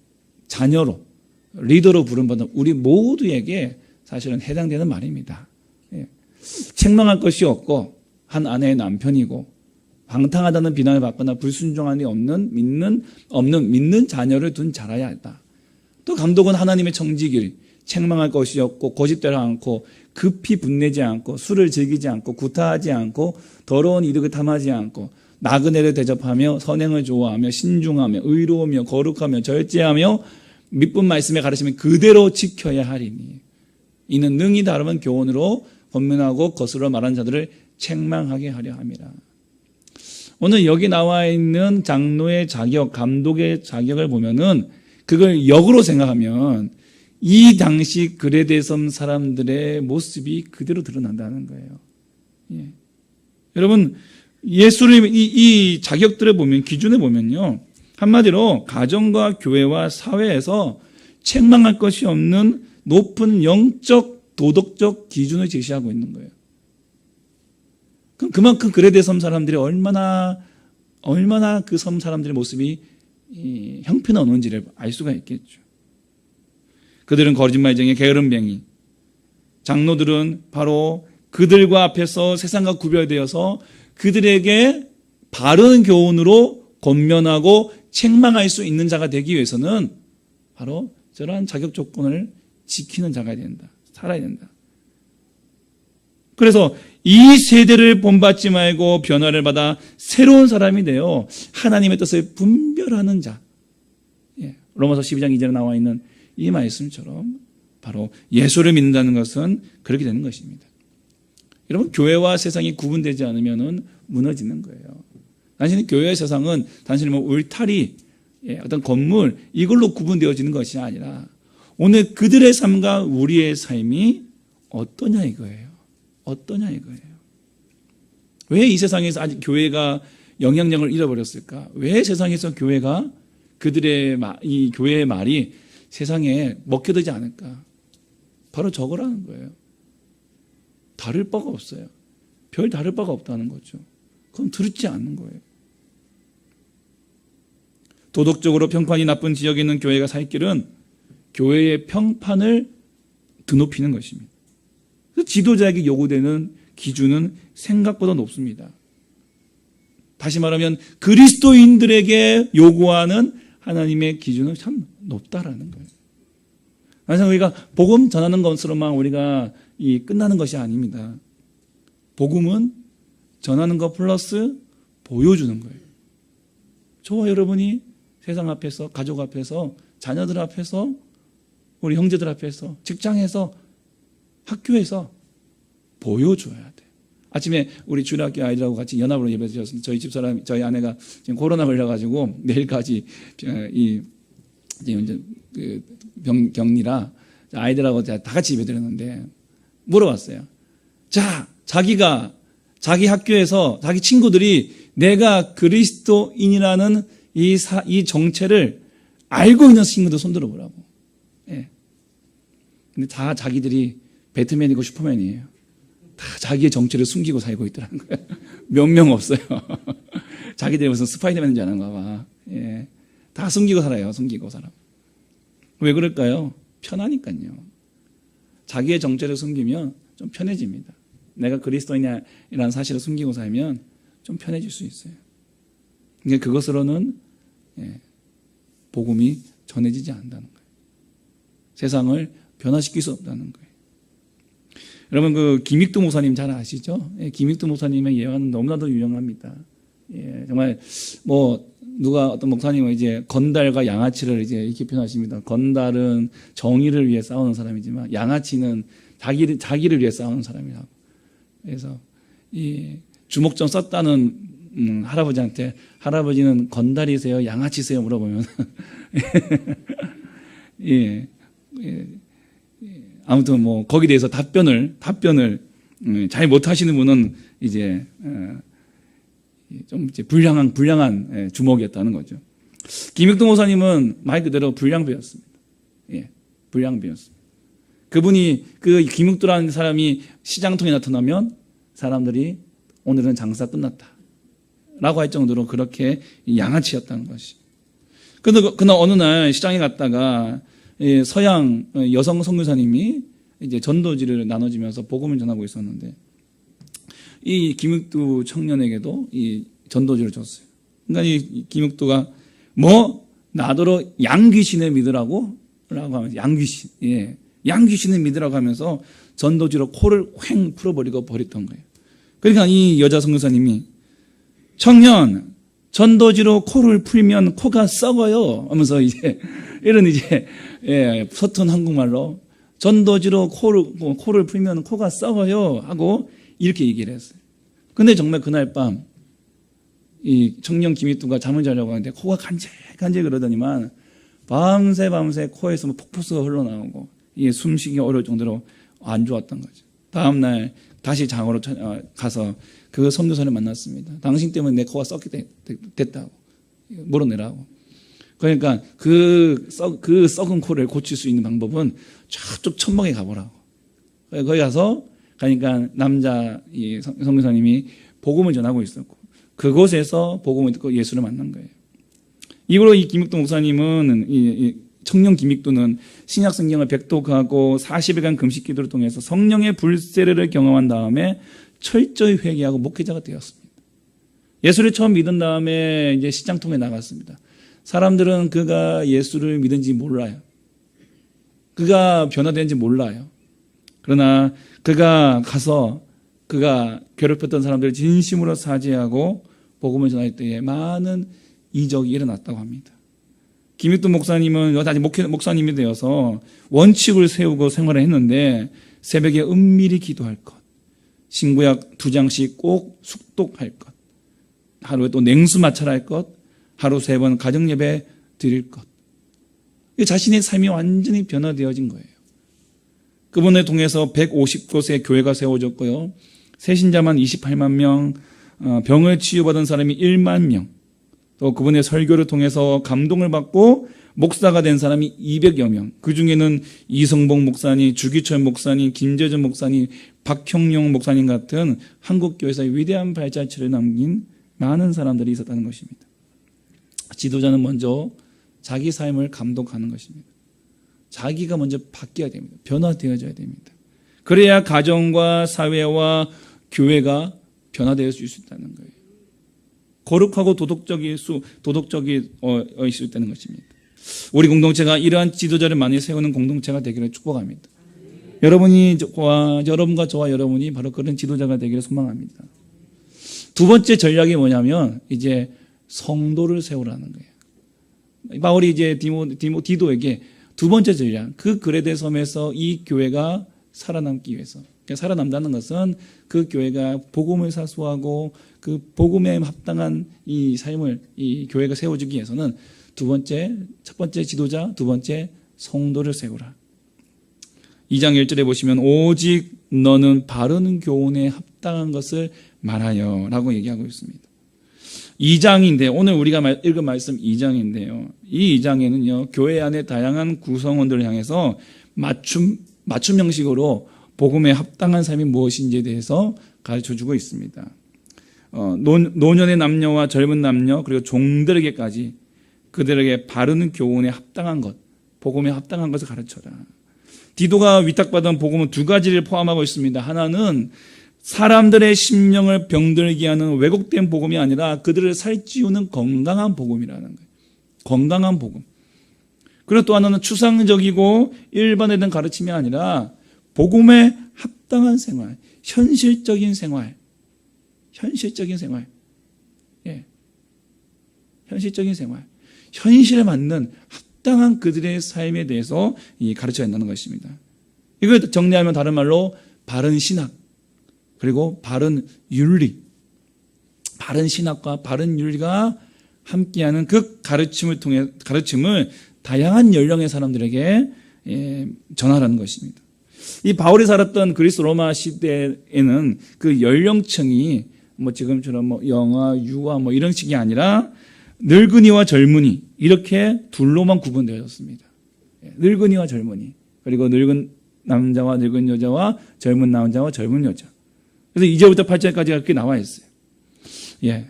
자녀로 리더로 부름받는 우리 모두에게 사실은 해당되는 말입니다. 예. 책망할 것이 없고 한 아내의 남편이고 방탕하다는 비난을 받거나 불순종함이 믿는 자녀를 둔 자라야 한다. 또 감독은 하나님의 청지기를 책망할 것이 없고 고집대로 않고 급히 분내지 않고 술을 즐기지 않고 구타하지 않고 더러운 이득을 탐하지 않고 나그네를 대접하며 선행을 좋아하며 신중하며 의로우며 거룩하며 절제하며 믿분 말씀에 가르치면 그대로 지켜야 하리니 이는 능히 다름은 교훈으로 권면하고 거스러 말하는 자들을 책망하게 하려 함이라. 오늘 여기 나와 있는 장로의 자격, 감독의 자격을 보면은 그걸 역으로 생각하면 이 당시 그레데섬 사람들의 모습이 그대로 드러난다는 거예요. 예. 여러분, 예수를 이 자격들을 보면 기준을 보면요. 한마디로 가정과 교회와 사회에서 책망할 것이 없는 높은 영적 도덕적 기준을 제시하고 있는 거예요. 그럼 그만큼 그레데섬 사람들이 얼마나 그 섬 사람들의 모습이 형편없는지를 알 수가 있겠죠. 그들은 거짓말쟁이, 게으름뱅이. 장로들은 바로 그들과 앞에서 세상과 구별되어서 그들에게 바른 교훈으로 권면하고 책망할 수 있는 자가 되기 위해서는 바로 저러한 자격 조건을 지키는 자가 된다. 살아야 된다. 그래서 이 세대를 본받지 말고 변화를 받아 새로운 사람이 되어 하나님의 뜻을 분별하는 자. 예, 로마서 12장 2절에 나와 있는 이 말씀처럼 바로 예수를 믿는다는 것은 그렇게 되는 것입니다. 여러분, 교회와 세상이 구분되지 않으면 무너지는 거예요. 단순히 교회와 세상은 단순히 뭐 울타리, 어떤 건물 이걸로 구분되어지는 것이 아니라 오늘 그들의 삶과 우리의 삶이 어떠냐 이거예요. 어떠냐 이거예요. 왜 이 세상에서 아직 교회가 영향력을 잃어버렸을까? 왜 세상에서 교회가 그들의 이 교회의 말이 세상에 먹혀들지 않을까? 바로 저거라는 거예요. 다를 바가 없어요. 별 다를 바가 없다는 거죠. 그건 들지 않는 거예요. 도덕적으로 평판이 나쁜 지역에 있는 교회가 살 길은 교회의 평판을 드높이는 것입니다. 그래서 지도자에게 요구되는 기준은 생각보다 높습니다. 다시 말하면 그리스도인들에게 요구하는 하나님의 기준은 참 높다라는 거예요. 그래서 우리가 복음 전하는 것으로만 우리가 끝나는 것이 아닙니다. 복음은 전하는 것 플러스 보여주는 거예요. 저와 여러분이 세상 앞에서, 가족 앞에서, 자녀들 앞에서, 우리 형제들 앞에서, 직장에서, 학교에서 보여줘야 돼요. 아침에 우리 주일학교 아이들하고 같이 연합으로 예배 드렸습니다. 저희 집사람, 저희 아내가 지금 코로나 걸려가지고 내일까지 이제 격리라 아이들하고 다 같이 예배 드렸는데 물어봤어요. 자, 자기 학교에서 자기 친구들이 내가 그리스도인이라는 이 정체를 알고 있는 친구들 손들어 보라고. 예. 근데 다 자기들이 배트맨이고 슈퍼맨이에요. 다 자기의 정체를 숨기고 살고 있더라는 거예요. 몇 명 없어요. 자기들이 무슨 스파이더맨인지 아는가 봐. 예. 다 숨기고 살아요. 숨기고 살아. 왜 그럴까요? 편하니까요. 자기의 정체를 숨기면 좀 편해집니다. 내가 그리스도인이라는 사실을 숨기고 살면 좀 편해질 수 있어요. 그러니까 그것으로는 복음이 전해지지 않는다는 거예요. 세상을 변화시킬 수 없다는 거예요. 여러분 그 김익두 목사님 잘 아시죠? 김익두 목사님의 예화는 너무나도 유명합니다. 정말 뭐 누가 어떤 목사님은 이제 건달과 양아치를 이제 이렇게 표현하십니다. 건달은 정의를 위해 싸우는 사람이지만 양아치는 자기를 위해 싸우는 사람이라고. 그래서 이 주목점 썼다는 할아버지한테 할아버지는 건달이세요, 양아치세요 물어보면 아무튼 뭐 거기에 대해서 답변을 잘 못하시는 분은 이제 좀 이제 불량한 주먹이었다는 거죠. 김익동 목사님은 말 그대로 불량배였습니다. 불량배였습니다. 그분이 그 김익도라는 사람이 시장통에 나타나면 사람들이 오늘은 장사 끝났다 라고 할 정도로 그렇게 양아치였다는 것이. 그러나 어느 날 시장에 갔다가 서양 여성 선교사님이 이제 전도지를 나눠주면서 복음을 전하고 있었는데 이 김익두 청년에게도 이 전도지를 줬어요. 그러니까 이 김익두가 뭐 나더러 양귀신을 믿으라고 라고 하면서 양귀신을 믿으라고 하면서 전도지로 코를 휑 풀어버리고 버렸던 거예요. 그러니까 이 여자 선교사님이 청년 전도지로 코를 풀면 코가 썩어요 하면서 이제 이런 이제 서툰 한국말로 전도지로 코를 풀면 코가 썩어요 하고 이렇게 얘기를 했어요. 근데 정말 그날 밤 이 청년 김익두가 잠을 자려고 하는데 코가 간질간질 그러더니만 밤새 코에서 폭포수가 흘러나오고 이게 숨쉬기 어려울 정도로 안 좋았던 거죠. 다음날 다시 장으로 가서 그 선교사를 만났습니다. 당신 때문에 내 코가 썩게 됐다고 물어내라고. 그러니까 그 썩은 코를 고칠 수 있는 방법은 저쪽 천막에 가보라고. 거기 가니까 남자 이 선교사님이 복음을 전하고 있었고 그곳에서 복음을 듣고 예수를 만난 거예요. 이후로 이 김익도 목사님은 이 청년 김익도는 신약 성경을 백독하고 40일간 금식 기도를 통해서 성령의 불세례를 경험한 다음에 철저히 회개하고 목회자가 되었습니다. 예수를 처음 믿은 다음에 이제 시장통에 나갔습니다. 사람들은 그가 예수를 믿은지 몰라요. 그가 변화된지 몰라요. 그러나 그가 가서 그가 괴롭혔던 사람들을 진심으로 사죄하고 복음을 전할 때에 많은 이적이 일어났다고 합니다. 김익도 목사님은 아직 목사님이 되어서 원칙을 세우고 생활을 했는데 새벽에 은밀히 기도할 것, 신구약 2장씩 꼭 숙독할 것, 하루에 또 냉수 마찰할 것, 하루 3번 가정예배 드릴 것. 자신의 삶이 완전히 변화되어진 거예요. 그분을 통해서 150곳의 교회가 세워졌고요. 새신자만 28만 명, 병을 치유받은 사람이 1만 명, 또 그분의 설교를 통해서 감동을 받고 목사가 된 사람이 200여 명. 그 중에는 이성봉 목사님, 주기철 목사님, 김재준 목사님, 박형용 목사님 같은 한국교회에서의 위대한 발자취를 남긴 많은 사람들이 있었다는 것입니다. 지도자는 먼저 자기 삶을 감독하는 것입니다. 자기가 먼저 바뀌어야 됩니다. 변화되어져야 됩니다. 그래야 가정과 사회와 교회가 변화되어 줄 수 있다는 거예요. 거룩하고 도덕적일 수 있다는 것입니다. 우리 공동체가 이러한 지도자를 많이 세우는 공동체가 되기를 축복합니다. 여러분과 저와 여러분이 바로 그런 지도자가 되기를 소망합니다. 두 번째 전략이 뭐냐면 이제 성도를 세우라는 거예요. 바울이 이제 디도에게 두 번째 전략, 그 그레데 섬에서 이 교회가 살아남기 위해서, 살아남다는 것은 그 교회가 복음을 사수하고 그 복음에 합당한 이 삶을 이 교회가 세워주기 위해서는 첫 번째 지도자, 두 번째 성도를 세우라. 2장 1절에 보시면 오직 너는 바른 교훈에 합당한 것을 말하여 라고 얘기하고 있습니다. 2장인데 오늘 우리가 읽은 말씀 2장인데요. 이 2장에는요. 교회 안에 다양한 구성원들을 향해서 맞춤 형식으로 복음에 합당한 삶이 무엇인지에 대해서 가르쳐주고 있습니다. 노년의 남녀와 젊은 남녀 그리고 종들에게까지 그들에게 바른 교훈에 합당한 것, 복음에 합당한 것을 가르쳐라. 디도가 위탁받은 복음은 두 가지를 포함하고 있습니다. 하나는 사람들의 심령을 병들게 하는 왜곡된 복음이 아니라 그들을 살찌우는 건강한 복음이라는 거예요. 건강한 복음. 그리고 또 하나는 추상적이고 일반에 대한 가르침이 아니라 복음에 합당한 생활, 현실적인 생활. 현실적인 생활. 예. 현실적인 생활. 현실에 맞는 합당한 그들의 삶에 대해서 가르쳐야 한다는 것입니다. 이걸 정리하면 다른 말로 바른 신학, 그리고 바른 윤리. 바른 신학과 바른 윤리가 함께하는 그 가르침을 다양한 연령의 사람들에게 전하라는 것입니다. 이 바울이 살았던 그리스 로마 시대에는 그 연령층이 지금처럼 영아, 유아 이런 식이 아니라 늙은이와 젊은이 이렇게 둘로만 구분되었습니다. 늙은이와 젊은이, 그리고 늙은 남자와 늙은 여자와 젊은 남자와 젊은 여자. 그래서 2절부터 8절까지가 그렇게 나와 있어요. 예.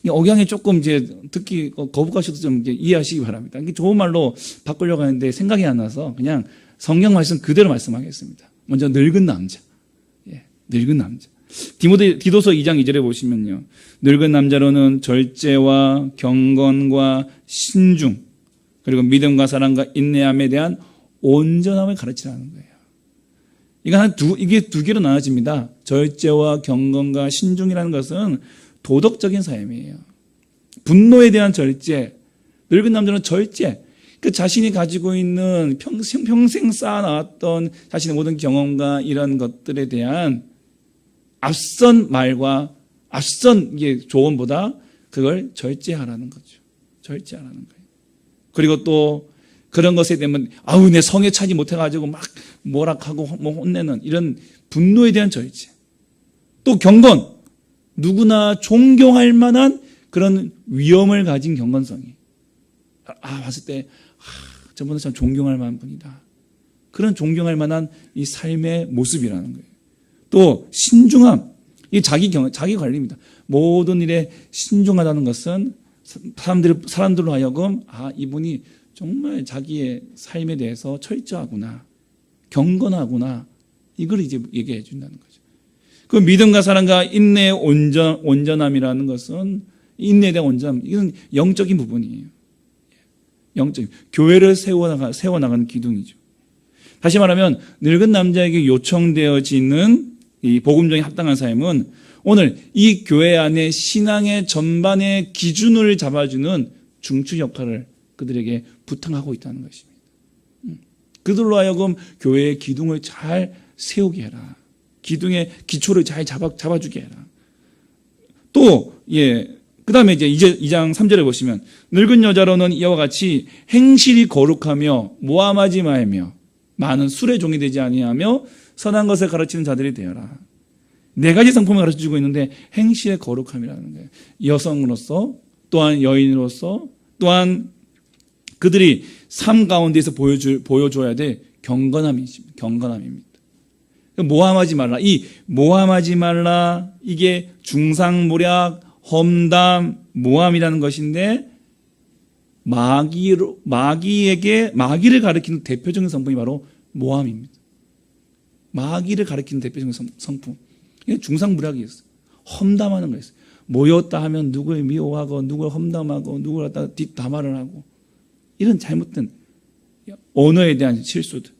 억양이 조금 이제 듣기 거북하셔도 좀 이해하시기 바랍니다. 이게 좋은 말로 바꾸려고 하는데 생각이 안 나서 그냥 성경 말씀 그대로 말씀하겠습니다. 먼저 늙은 남자. 예. 늙은 남자. 디도서 2장 2절에 보시면요. 늙은 남자로는 절제와 경건과 신중, 그리고 믿음과 사랑과 인내함에 대한 온전함을 가르치라는 거예요. 이게 두 개로 나눠집니다. 절제와 경건과 신중이라는 것은 도덕적인 삶이에요. 분노에 대한 절제. 늙은 남자는 절제. 그 자신이 가지고 있는 평생 쌓아나왔던 자신의 모든 경험과 이런 것들에 대한 앞선 말과 앞선 조언보다 그걸 절제하라는 거죠. 절제하라는 거예요. 그리고 또 그런 것에 대한 내 성에 차지 못해가지고 막 뭐락하고 혼내는 이런 분노에 대한 절제. 또 경건. 누구나 존경할 만한 그런 위엄을 가진 경건성이. 봤을 때 저분은 참 존경할 만한 분이다. 그런 존경할 만한 이 삶의 모습이라는 거예요. 또 신중함. 이 자기 관리입니다. 모든 일에 신중하다는 것은 사람들로 하여금 이분이 정말 자기의 삶에 대해서 철저하구나, 경건하구나, 이걸 이제 얘기해 준다는 거죠. 그 믿음과 사랑과 인내의 온전함이라는 것은, 인내에 대한 온전함, 이건 영적인 부분이에요. 교회를 세워나가는 기둥이죠. 다시 말하면 늙은 남자에게 요청되어지는 이 복음적인 합당한 삶은 오늘 이 교회 안에 신앙의 전반의 기준을 잡아주는 중추 역할을 그들에게 부탁하고 있다는 것입니다. 그들로 하여금 교회의 기둥을 잘 세우게 해라. 기둥의 기초를 잘 잡아주게 해라. 또, 그 다음에 이제 2장 3절에 보시면, 늙은 여자로는 이와 같이 행실이 거룩하며 모함하지 말며 많은 술의 종이 되지 아니하며 선한 것을 가르치는 자들이 되어라. 네 가지 성품을 가르쳐주고 있는데 행실의 거룩함이라는 거예요. 여성으로서, 또한 여인으로서, 또한 그들이 삶 가운데서 보여줘야 될 경건함입니다. 모함하지 말라. 이 모함하지 말라, 이게 중상모략, 험담, 모함이라는 것인데 마귀를 가리키는 대표적인 성품이 바로 모함입니다. 마귀를 가리키는 대표적인 성품. 이게 중상모략이었어요. 험담하는 거였어요. 모였다 하면 누굴 미워하고 누굴 험담하고 누굴 갖다 뒷담화를 하고 이런 잘못된 언어에 대한 실수들.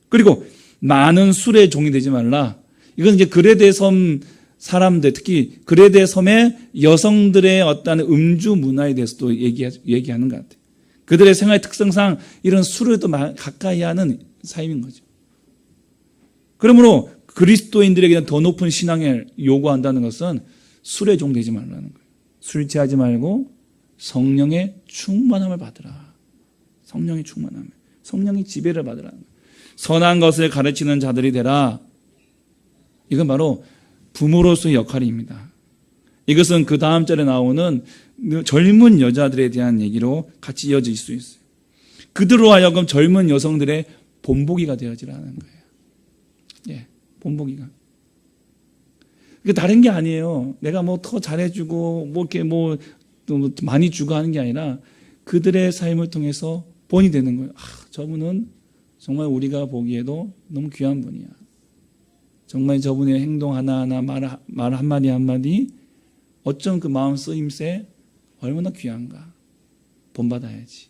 그리고 많은 술의 종이 되지 말라. 이건 이제 그레데 섬 사람들, 특히 그레데 섬의 여성들의 어떤 음주 문화에 대해서도 얘기하는 것 같아요. 그들의 생활 특성상 이런 술을 또 가까이 하는 삶인 거죠. 그러므로 그리스도인들에게는 더 높은 신앙을 요구한다는 것은 술의 종 되지 말라는 거예요. 술 취하지 말고 성령의 충만함을 받으라. 성령의 충만함. 성령의 지배를 받으라는 거예요. 선한 것을 가르치는 자들이 되라. 이건 바로 부모로서의 역할입니다. 이것은 그 다음 절에 나오는 젊은 여자들에 대한 얘기로 같이 이어질 수 있어요. 그들로 하여금 젊은 여성들의 본보기가 되어지라는 거예요. 본보기가. 그 다른 게 아니에요. 내가 뭐 더 잘해주고 뭐 이렇게 뭐 많이 주고 하는 게 아니라 그들의 삶을 통해서 본이 되는 거예요. 저분은 정말 우리가 보기에도 너무 귀한 분이야. 정말 저분의 행동 하나하나 말 한마디 한마디 어쩜 그 마음 쓰임새 얼마나 귀한가. 본받아야지.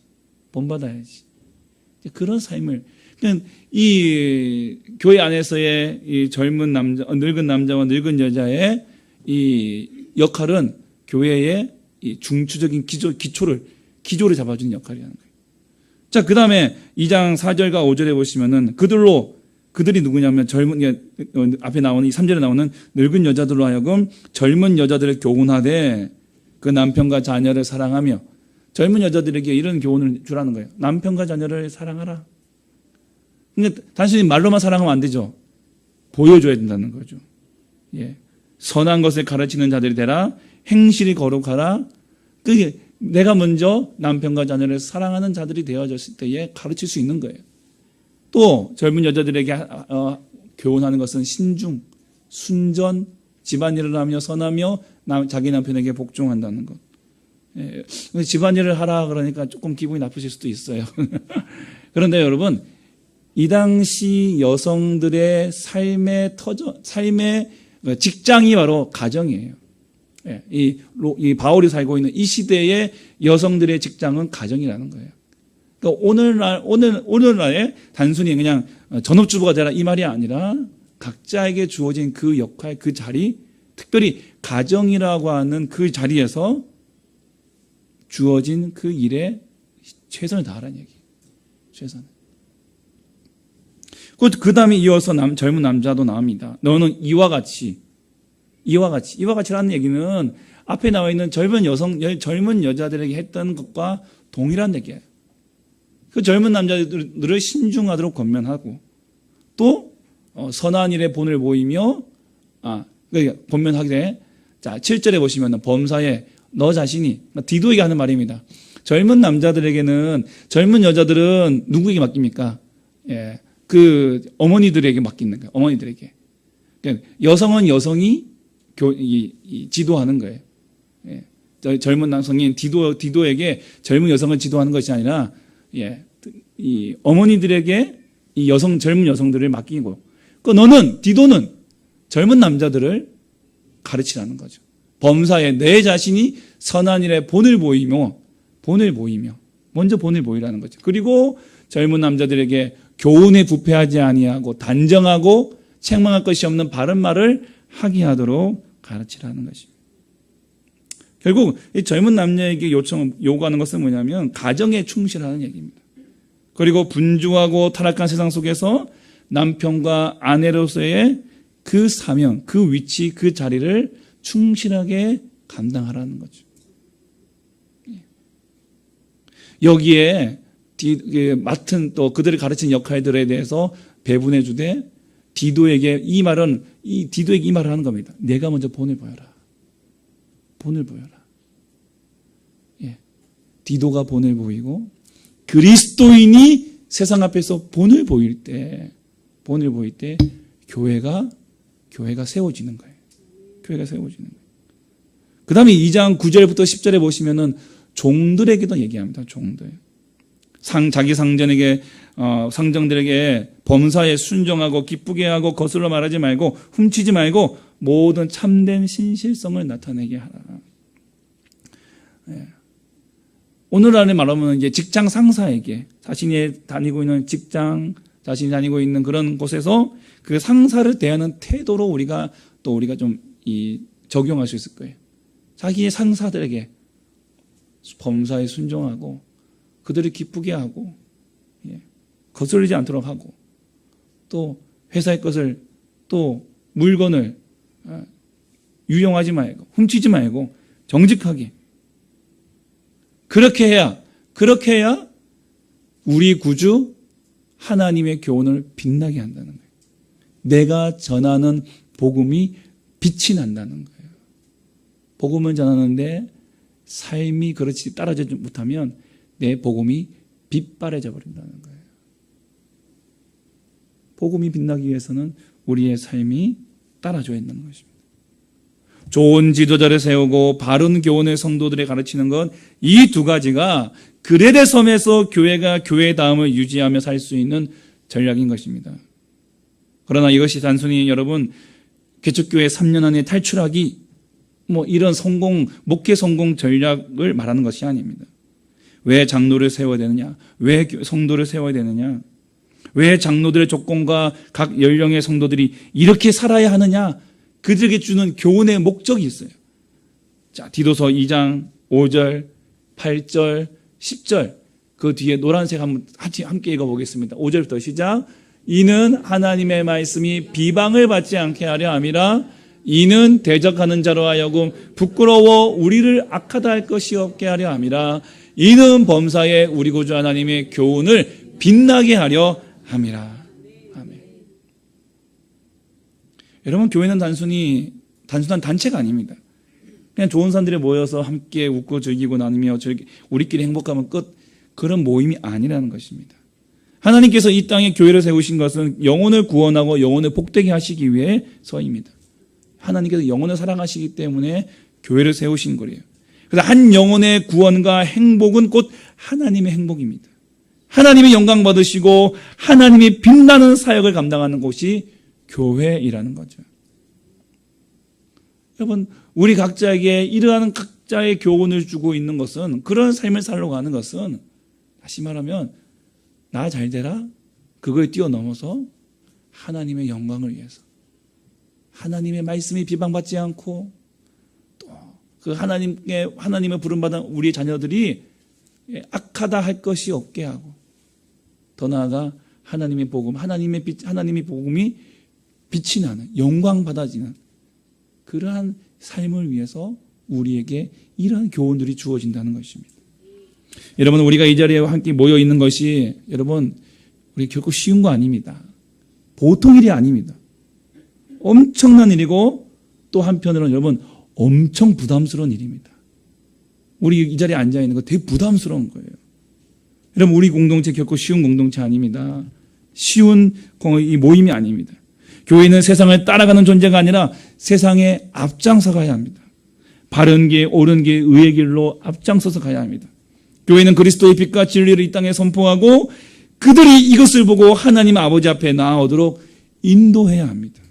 그런 삶을 그러니까 이 교회 안에서의 이 젊은 남자, 늙은 남자와 늙은 여자의 이 역할은 교회의 이 중추적인 기조를 잡아주는 역할이라는 거예요. 자, 그 다음에 2장 4절과 5절에 보시면은 그들이 누구냐면 앞에 나오는 이 3절에 나오는 늙은 여자들로 하여금 젊은 여자들을 교훈하되 그 남편과 자녀를 사랑하며 젊은 여자들에게 이런 교훈을 주라는 거예요. 남편과 자녀를 사랑하라. 그러니까 단순히 말로만 사랑하면 안 되죠. 보여줘야 된다는 거죠. 예. 선한 것을 가르치는 자들이 되라. 행실이 거룩하라. 그게 내가 먼저 남편과 자녀를 사랑하는 자들이 되어졌을 때에 가르칠 수 있는 거예요. 또 젊은 여자들에게 교훈하는 것은 신중, 순전, 집안일을 하며 선하며 자기 남편에게 복종한다는 것. 예. 집안일을 하라 그러니까 조금 기분이 나쁘실 수도 있어요. 그런데 여러분, 이 당시 여성들의 삶의 직장이 바로 가정이에요. 예. 이 바울이 살고 있는 이 시대의 여성들의 직장은 가정이라는 거예요. 그러니까 오늘날에 단순히 그냥 전업주부가 되라 이 말이 아니라 각자에게 주어진 그 역할, 그 자리, 특별히 가정이라고 하는 그 자리에서 주어진 그 일에 최선을 다하라는 얘기예요. 최선을. 그 다음에 이어서 젊은 남자도 나옵니다. 너는 이와 같이라는 얘기는 앞에 나와 있는 젊은 여자들에게 했던 것과 동일한 얘기예요. 그 젊은 남자들을 신중하도록 권면하고 또 선한 일에 본을 보이며 권면하게 자 7절에 보시면 범사에 너 자신이 디도에게 하는 말입니다. 젊은 남자들에게는 젊은 여자들은 누구에게 맡깁니까? 예, 그 어머니들에게 맡기는 거예요. 어머니들에게. 그러니까 여성은 여성이 지도하는 거예요. 예, 젊은 남성인 디도에게 젊은 여성을 지도하는 것이 아니라 이 어머니들에게 이 젊은 여성들을 맡기고, 디도는 젊은 남자들을 가르치라는 거죠. 범사에 내 자신이 선한 일에 본을 보이며, 먼저 본을 보이라는 거죠. 그리고 젊은 남자들에게 교훈에 부패하지 아니하고 단정하고 책망할 것이 없는 바른 말을 하게 하도록 가르치라는 것입니다. 결국 이 젊은 남녀에게 요구하는 것은 뭐냐면 가정에 충실하는 얘기입니다. 그리고 분주하고 타락한 세상 속에서 남편과 아내로서의 그 사명, 그 위치, 그 자리를 충실하게 감당하라는 거죠. 여기에 맡은 또 그들을 가르친 역할들에 대해서 배분해 주되 디도에게 이 말을 하는 겁니다. 내가 먼저 본을 보여라. 예. 디도가 본을 보이고 그리스도인이 세상 앞에서 본을 보일 때 교회가 세워지는 거예요. 그 다음에 2장 9절부터 10절에 보시면은 종들에게도 얘기합니다. 종들. 자기 상정들에게 범사에 순종하고 기쁘게 하고 거슬러 말하지 말고 훔치지 말고 모든 참된 신실성을 나타내게 하라. 예. 오늘날에 말하면 이제 직장 상사에게 자신이 다니고 있는 직장, 자신이 다니고 있는 그런 곳에서 그 상사를 대하는 태도로 우리가 좀 적용할 수 있을 거예요. 자기의 상사들에게 범사에 순종하고 그들을 기쁘게 하고 거슬리지 않도록 하고 또 회사의 것을 또 물건을 유용하지 말고 훔치지 말고 정직하게 그렇게 해야 우리 구주 하나님의 교훈을 빛나게 한다는 거예요. 내가 전하는 복음이 빛이 난다는 거예요. 복음을 전하는데 삶이 그렇지 따라주지 못하면 내 복음이 빛바래져 버린다는 거예요. 복음이 빛나기 위해서는 우리의 삶이 따라줘야 한다는 것입니다. 좋은 지도자를 세우고 바른 교훈을 성도들에 가르치는 것, 이 두 가지가 그레데 섬에서 교회가 교회의 다음을 유지하며 살 수 있는 전략인 것입니다. 그러나 이것이 단순히 여러분 개척교회 3년 안에 탈출하기 이런 목회 성공 전략을 말하는 것이 아닙니다. 왜 장로를 세워야 되느냐? 왜 성도를 세워야 되느냐? 왜 장로들의 조건과 각 연령의 성도들이 이렇게 살아야 하느냐? 그들에게 주는 교훈의 목적이 있어요. 자, 디도서 2장 5절, 8절, 10절 그 뒤에 노란색 한번 함께 읽어보겠습니다. 5절부터 시작. 이는 하나님의 말씀이 비방을 받지 않게 하려 함이라. 이는 대적하는 자로 하여금 부끄러워 우리를 악하다 할 것이 없게 하려 함이라. 이는 범사에 우리 구주 하나님의 교훈을 빛나게 하려 함이라. 아멘. 여러분, 교회는 단순한 단체가 아닙니다. 그냥 좋은 사람들이 모여서 함께 웃고 즐기고 나누며 우리끼리 행복하면 끝, 그런 모임이 아니라는 것입니다. 하나님께서 이 땅에 교회를 세우신 것은 영혼을 구원하고 영혼을 복되게 하시기 위해서입니다. 하나님께서 영혼을 사랑하시기 때문에 교회를 세우신 거예요. 그래서 한 영혼의 구원과 행복은 곧 하나님의 행복입니다. 하나님이 영광 받으시고 하나님이 빛나는 사역을 감당하는 곳이 교회이라는 거죠. 여러분, 우리 각자에게 이러한 각자의 교훈을 주고 있는 것은, 그런 삶을 살려고 하는 것은, 다시 말하면 나 잘 되라, 그걸 뛰어넘어서 하나님의 영광을 위해서, 하나님의 말씀이 비방받지 않고 또 그 하나님의 부름받은 우리의 자녀들이 악하다 할 것이 없게 하고, 더 나아가 하나님의 복음, 하나님의 복음이 빛이 나는, 영광 받아지는 그러한 삶을 위해서 우리에게 이러한 교훈들이 주어진다는 것입니다. 여러분, 우리가 이 자리에 함께 모여 있는 것이, 여러분, 우리 결코 쉬운 거 아닙니다. 보통 일이 아닙니다. 엄청난 일이고, 또 한편으로는 여러분 엄청 부담스러운 일입니다. 우리 이 자리에 앉아 있는 거 되게 부담스러운 거예요. 여러분, 우리 공동체 결코 쉬운 공동체 아닙니다. 쉬운 이 모임이 아닙니다. 교회는 세상을 따라가는 존재가 아니라 세상에 앞장서 가야 합니다. 바른 길, 옳은 길, 의의 길로 앞장서서 가야 합니다. 교회는 그리스도의 빛과 진리를 이 땅에 선포하고 그들이 이것을 보고 하나님 아버지 앞에 나아오도록 인도해야 합니다.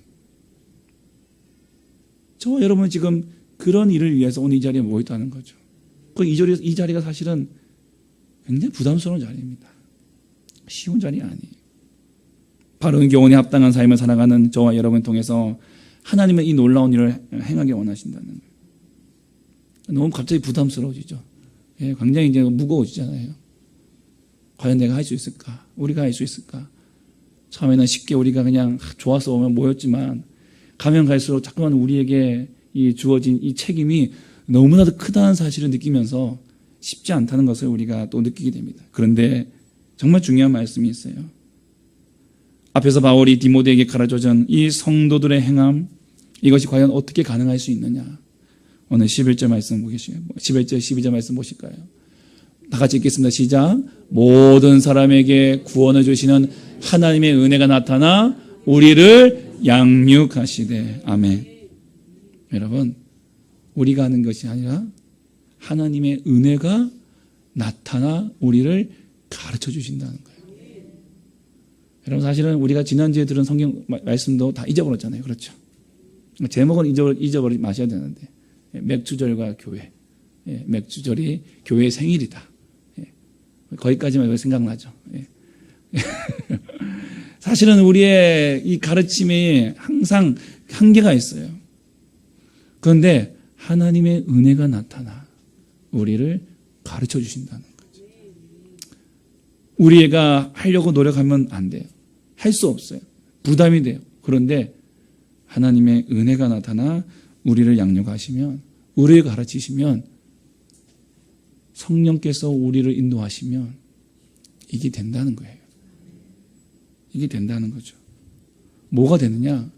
저와 여러분은 지금 그런 일을 위해서 오늘 이 자리에 모였다는 거죠. 이 자리가 사실은 굉장히 부담스러운 자리입니다. 쉬운 자리 아니에요. 바른 교훈에 합당한 삶을 살아가는 저와 여러분을 통해서 하나님은 이 놀라운 일을 행하기 원하신다는 거예요. 너무 갑자기 부담스러워지죠. 굉장히 이제 무거워지잖아요. 과연 내가 할 수 있을까? 우리가 할 수 있을까? 처음에는 쉽게 우리가 그냥 좋아서 오면 모였지만, 가면 갈수록 자꾸만 우리에게 주어진 이 책임이 너무나도 크다는 사실을 느끼면서 쉽지 않다는 것을 우리가 또 느끼게 됩니다. 그런데 정말 중요한 말씀이 있어요. 앞에서 바울이 디모데에게 가르쳐준 이 성도들의 행함, 이것이 과연 어떻게 가능할 수 있느냐? 오늘 11절 말씀 보시죠. 11절, 12절 말씀 보실까요? 다 같이 읽겠습니다. 시작. 모든 사람에게 구원을 주시는 하나님의 은혜가 나타나 우리를 양육하시되. 아멘. 여러분, 우리가 하는 것이 아니라 하나님의 은혜가 나타나 우리를 가르쳐 주신다는 거예요. 여러분, 사실은 우리가 지난주에 들은 성경 말씀도 다 잊어버렸잖아요. 그렇죠? 제목은 잊어버리지 마셔야 되는데, 맥주절과 교회, 맥주절이 교회의 생일이다. 거기까지만 생각나죠. 사실은 우리의 이 가르침이 항상 한계가 있어요. 그런데 하나님의 은혜가 나타나 우리를 가르쳐 주신다는 거죠. 우리가 하려고 노력하면 안 돼요. 할 수 없어요. 부담이 돼요. 그런데 하나님의 은혜가 나타나 우리를 양육하시면, 우리를 가르치시면, 성령께서 우리를 인도하시면 이게 된다는 거예요. 이게 된다는 거죠. 뭐가 되느냐?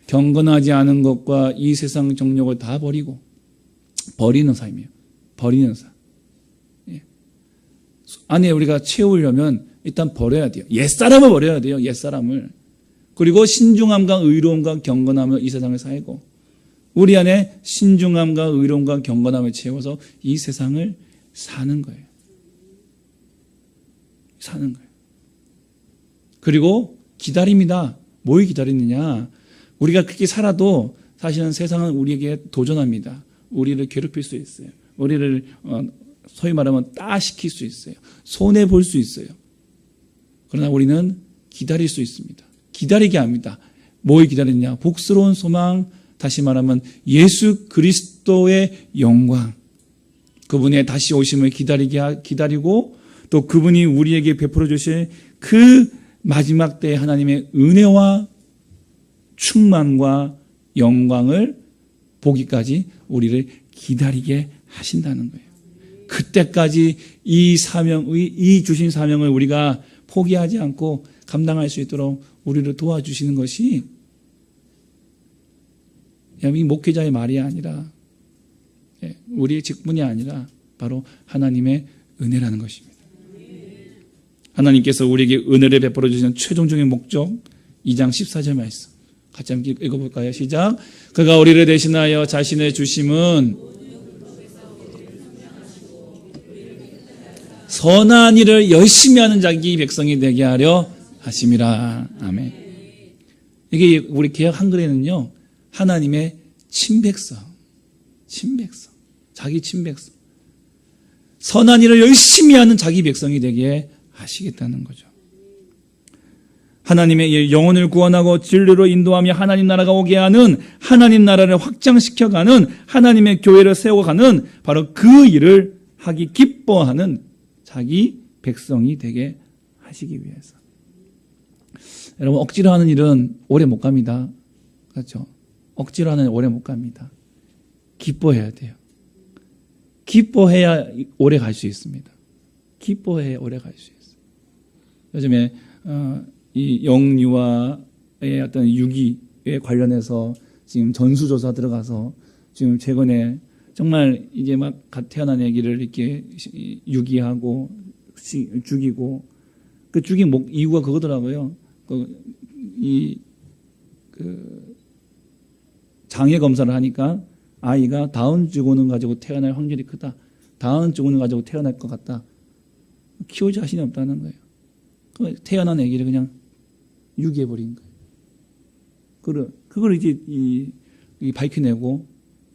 경건하지 않은 것과 이 세상 정욕을 다 버리는 삶이에요. 버리는 삶. 안에 우리가 채우려면 일단 버려야 돼요. 옛사람을 버려야 돼요. 옛사람을. 그리고 신중함과 의로움과 경건함을 이 세상에 살고, 우리 안에 신중함과 의로움과 경건함을 채워서 이 세상을 사는 거예요. 사는 거예요. 그리고 기다립니다. 뭘 기다리느냐? 우리가 그렇게 살아도 사실은 세상은 우리에게 도전합니다. 우리를 괴롭힐 수 있어요. 우리를 소위 말하면 따시킬 수 있어요. 손해볼 수 있어요. 그러나 우리는 기다릴 수 있습니다. 기다리게 합니다. 뭘 기다리느냐? 복스러운 소망, 다시 말하면 예수 그리스도의 영광, 그분의 다시 오심을 기다리고 또 그분이 우리에게 베풀어 주실 그 마지막 때의 하나님의 은혜와 충만과 영광을 보기까지 우리를 기다리게 하신다는 거예요. 그때까지 이 주신 사명을 우리가 포기하지 않고 감당할 수 있도록 우리를 도와주시는 것이 이 목회자의 말이 아니라 우리의 직분이 아니라 바로 하나님의 은혜라는 것입니다. 하나님께서 우리에게 은혜를 베풀어 주시는 최종적인 목적 2장 14절 말씀 같이 함께 읽어볼까요? 시작. 그가 우리를 대신하여 자신의 주심은 선한 일을 열심히 하는 자기 백성이 되게 하려 하심이라. 아멘. 이게 우리 개역 한글에는요, 하나님의 친백성, 자기 친백성, 선한 일을 열심히 하는 자기 백성이 되게 하시겠다는 거죠. 하나님의 영혼을 구원하고 진리로 인도하며 하나님 나라가 오게 하는, 하나님 나라를 확장시켜가는, 하나님의 교회를 세워가는 바로 그 일을 하기 기뻐하는 자기 백성이 되게 하시기 위해서. 여러분, 억지로 하는 일은 오래 못 갑니다. 그렇죠? 억지로 하는 일 오래 못 갑니다. 기뻐해야 돼요. 기뻐해야 오래 갈 수 있습니다. 기뻐해야 오래 갈 수 있어요. 요즘에 이 영유아의 어떤 유기에 관련해서 지금 전수조사 들어가서 지금 최근에 정말 이제 막 갓 태어난 아기를 이렇게 유기하고 죽이고, 그 죽인 이유가 그거더라고요. 장애 검사를 하니까 아이가 다운 증후군 가지고 태어날 확률이 크다. 다운 증후군 가지고 태어날 것 같다. 키울 자신이 없다는 거예요. 태어난 아기를 그냥 유기해버린 거예요. 그걸 이제 밝혀내고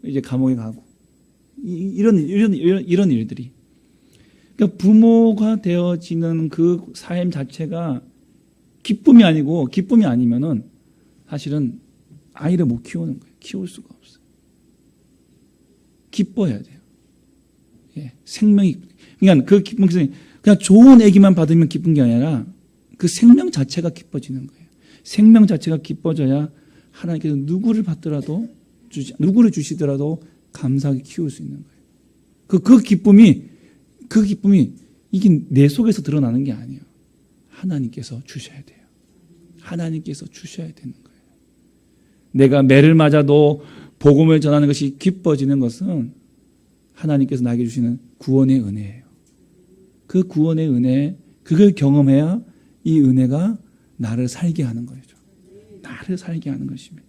이제 감옥에 가고 이런 일들이. 그러니까 부모가 되어지는 그 삶 자체가 기쁨이 아니면은 사실은 아이를 못 키우는 거예요. 키울 수가 없어요. 기뻐해야 돼요. 예, 생명이. 그러니까 그 기쁨, 그냥 좋은 아기만 받으면 기쁜 게 아니라 그 생명 자체가 기뻐지는 거예요. 생명 자체가 기뻐져야 하나님께서 누구를 주시더라도 감사하게 키울 수 있는 거예요. 그 기쁨이 이게 내 속에서 드러나는 게 아니에요. 하나님께서 주셔야 돼요. 하나님께서 주셔야 되는 거예요. 내가 매를 맞아도 복음을 전하는 것이 기뻐지는 것은 하나님께서 나에게 주시는 구원의 은혜예요. 그 구원의 은혜, 그걸 경험해야 이 은혜가 나를 살게 하는 거죠. 나를 살게 하는 것입니다.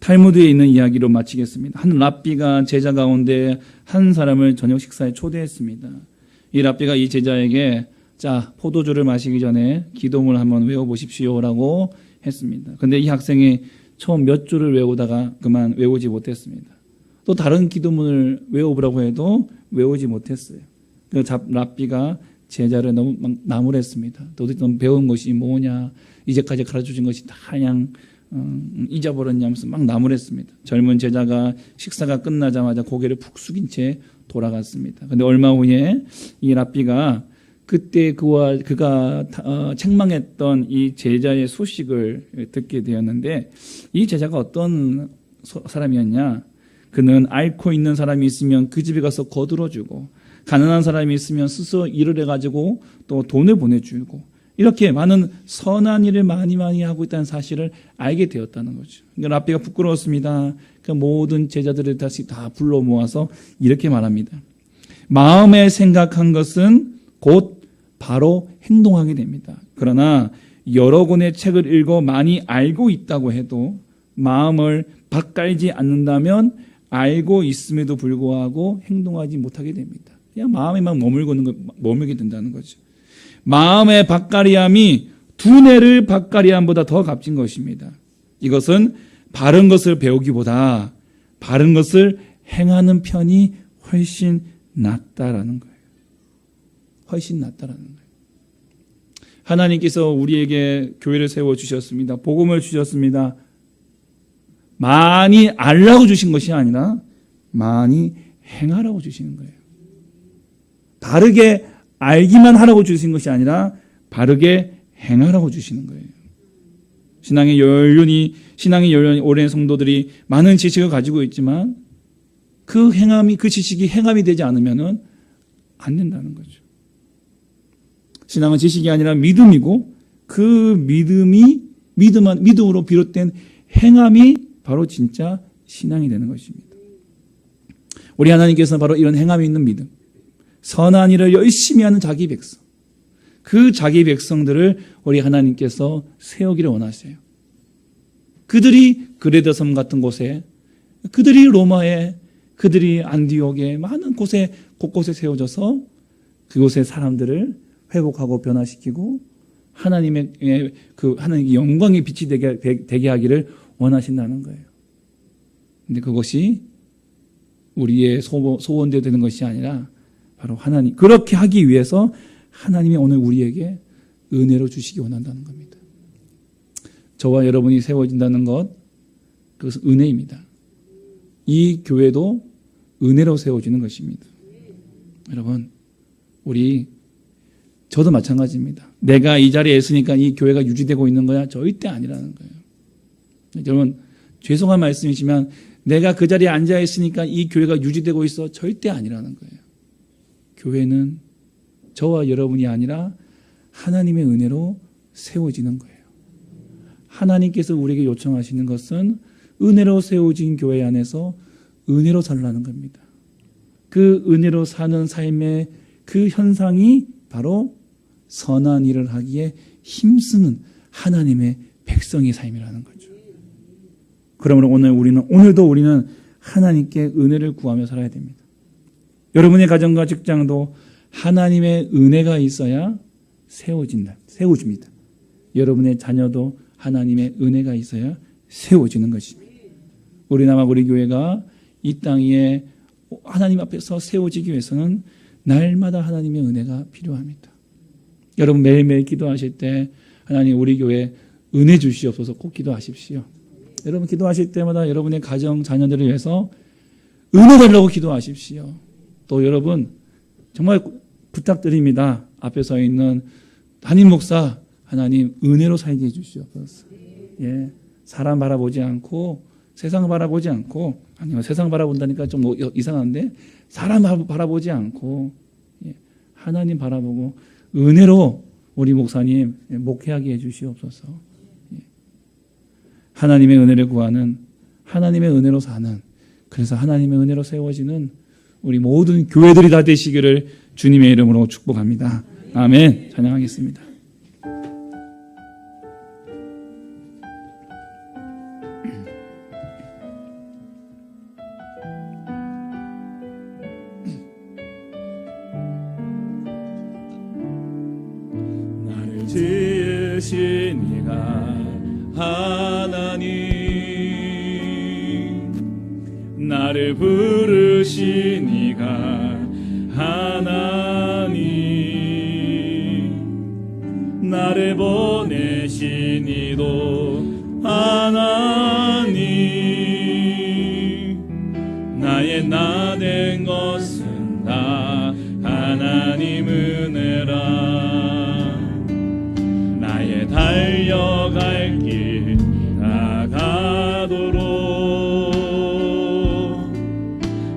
탈무드에 있는 이야기로 마치겠습니다. 한 랍비가 제자 가운데 한 사람을 저녁 식사에 초대했습니다. 이 랍비가 이 제자에게 포도주를 마시기 전에 기도문을 한번 외워보십시오라고 했습니다. 그런데 이 학생이 처음 몇 줄을 외우다가 그만 외우지 못했습니다. 또 다른 기도문을 외워보라고 해도 외우지 못했어요. 그 랍비가 제자를 너무 나무랬습니다. 도대체 넌 배운 것이 뭐냐, 이제까지 가르쳐준 것이 다 그냥 잊어버렸냐면서 막 나무랬습니다. 젊은 제자가 식사가 끝나자마자 고개를 푹 숙인 채 돌아갔습니다. 그런데 얼마 후에 이 랍비가 그때 그가 책망했던 이 제자의 소식을 듣게 되었는데, 이 제자가 어떤 사람이었냐? 그는 앓고 있는 사람이 있으면 그 집에 가서 거들어주고, 가난한 사람이 있으면 스스로 일을 해가지고 또 돈을 보내주고, 이렇게 많은 선한 일을 많이 하고 있다는 사실을 알게 되었다는 거죠. 그러니까 랍비가 부끄러웠습니다. 그 모든 제자들을 다시 다 불러 모아서 이렇게 말합니다. 마음에 생각한 것은 곧 바로 행동하게 됩니다. 그러나 여러 권의 책을 읽어 많이 알고 있다고 해도 마음을 바깔지 않는다면 알고 있음에도 불구하고 행동하지 못하게 됩니다. 그냥 마음에만 머물게 된다는 거죠. 마음의 밭가리함이 두뇌를 밭가리함보다 더 값진 것입니다. 이것은 바른 것을 배우기보다 바른 것을 행하는 편이 훨씬 낫다라는 거예요. 훨씬 낫다라는 거예요. 하나님께서 우리에게 교회를 세워주셨습니다. 복음을 주셨습니다. 많이 알라고 주신 것이 아니라 많이 행하라고 주시는 거예요. 바르게 알기만 하라고 주신 것이 아니라 바르게 행하라고 주시는 거예요. 신앙의 연륜이 오랜 성도들이 많은 지식을 가지고 있지만 그 지식이 행함이 되지 않으면은 안 된다는 거죠. 신앙은 지식이 아니라 믿음이고 그 믿음으로 비롯된 행함이 바로 진짜 신앙이 되는 것입니다. 우리 하나님께서는 바로 이런 행함이 있는 믿음, 선한 일을 열심히 하는 자기 백성, 그 자기 백성들을 우리 하나님께서 세우기를 원하세요. 그들이 그레데 섬 같은 곳에, 그들이 로마에, 그들이 안디옥에 많은 곳곳에 세워져서 그곳의 사람들을 회복하고 변화시키고 하나님의 영광의 빛이 되게 하기를 원하신다는 거예요. 근데 그것이 우리의 소원대로 되는 것이 아니라 바로 하나님, 그렇게 하기 위해서 하나님이 오늘 우리에게 은혜로 주시기 원한다는 겁니다. 저와 여러분이 세워진다는 것, 그것은 은혜입니다. 이 교회도 은혜로 세워지는 것입니다. 여러분, 저도 마찬가지입니다. 내가 이 자리에 있으니까 이 교회가 유지되고 있는 거야? 절대 아니라는 거예요. 여러분, 죄송한 말씀이지만 내가 그 자리에 앉아 있으니까 이 교회가 유지되고 있어? 절대 아니라는 거예요. 교회는 저와 여러분이 아니라 하나님의 은혜로 세워지는 거예요. 하나님께서 우리에게 요청하시는 것은 은혜로 세워진 교회 안에서 은혜로 살라는 겁니다. 그 은혜로 사는 삶의 그 현상이 바로 선한 일을 하기에 힘쓰는 하나님의 백성의 삶이라는 거죠. 그러므로 오늘도 우리는 하나님께 은혜를 구하며 살아야 됩니다. 여러분의 가정과 직장도 하나님의 은혜가 있어야 세워집니다. 여러분의 자녀도 하나님의 은혜가 있어야 세워지는 것입니다. 우리 남아 우리 교회가 이 땅 위에 하나님 앞에서 세워지기 위해서는 날마다 하나님의 은혜가 필요합니다. 여러분 매일매일 기도하실 때 하나님 우리 교회 은혜 주시옵소서 꼭 기도하십시오. 여러분 기도하실 때마다 여러분의 가정 자녀들을 위해서 은혜 달라고 기도하십시오. 또 여러분 정말 부탁드립니다. 앞에 서 있는 담임 목사 하나님 은혜로 살게 해주시옵소서. 예, 사람 바라보지 않고 세상 바라보지 않고 아니면 세상 바라본다니까 좀 이상한데 사람 바라보지 않고 하나님 바라보고 은혜로 우리 목사님 목회하게 해주시옵소서. 하나님의 은혜를 구하는 하나님의 은혜로 사는 그래서 하나님의 은혜로 세워지는 우리 모든 교회들이 다 되시기를 주님의 이름으로 축복합니다. 아멘. 찬양하겠습니다. 나를 지으신 이가 하나님 나를 부르신 이가 하나님 나를 보내신 이도 하나님 나의 나 된 것은 다 하나님 은혜라 나의 달려갈 길 나가도록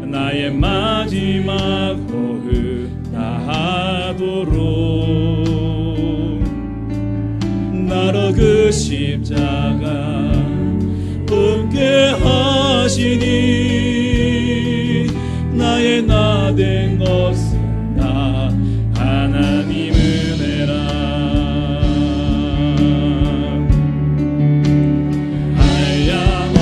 나의 마지막 호흡 다하도록 나로 그 십자가 붙게 하시니 나의 나 된 것은 다 하나님 은혜라 할야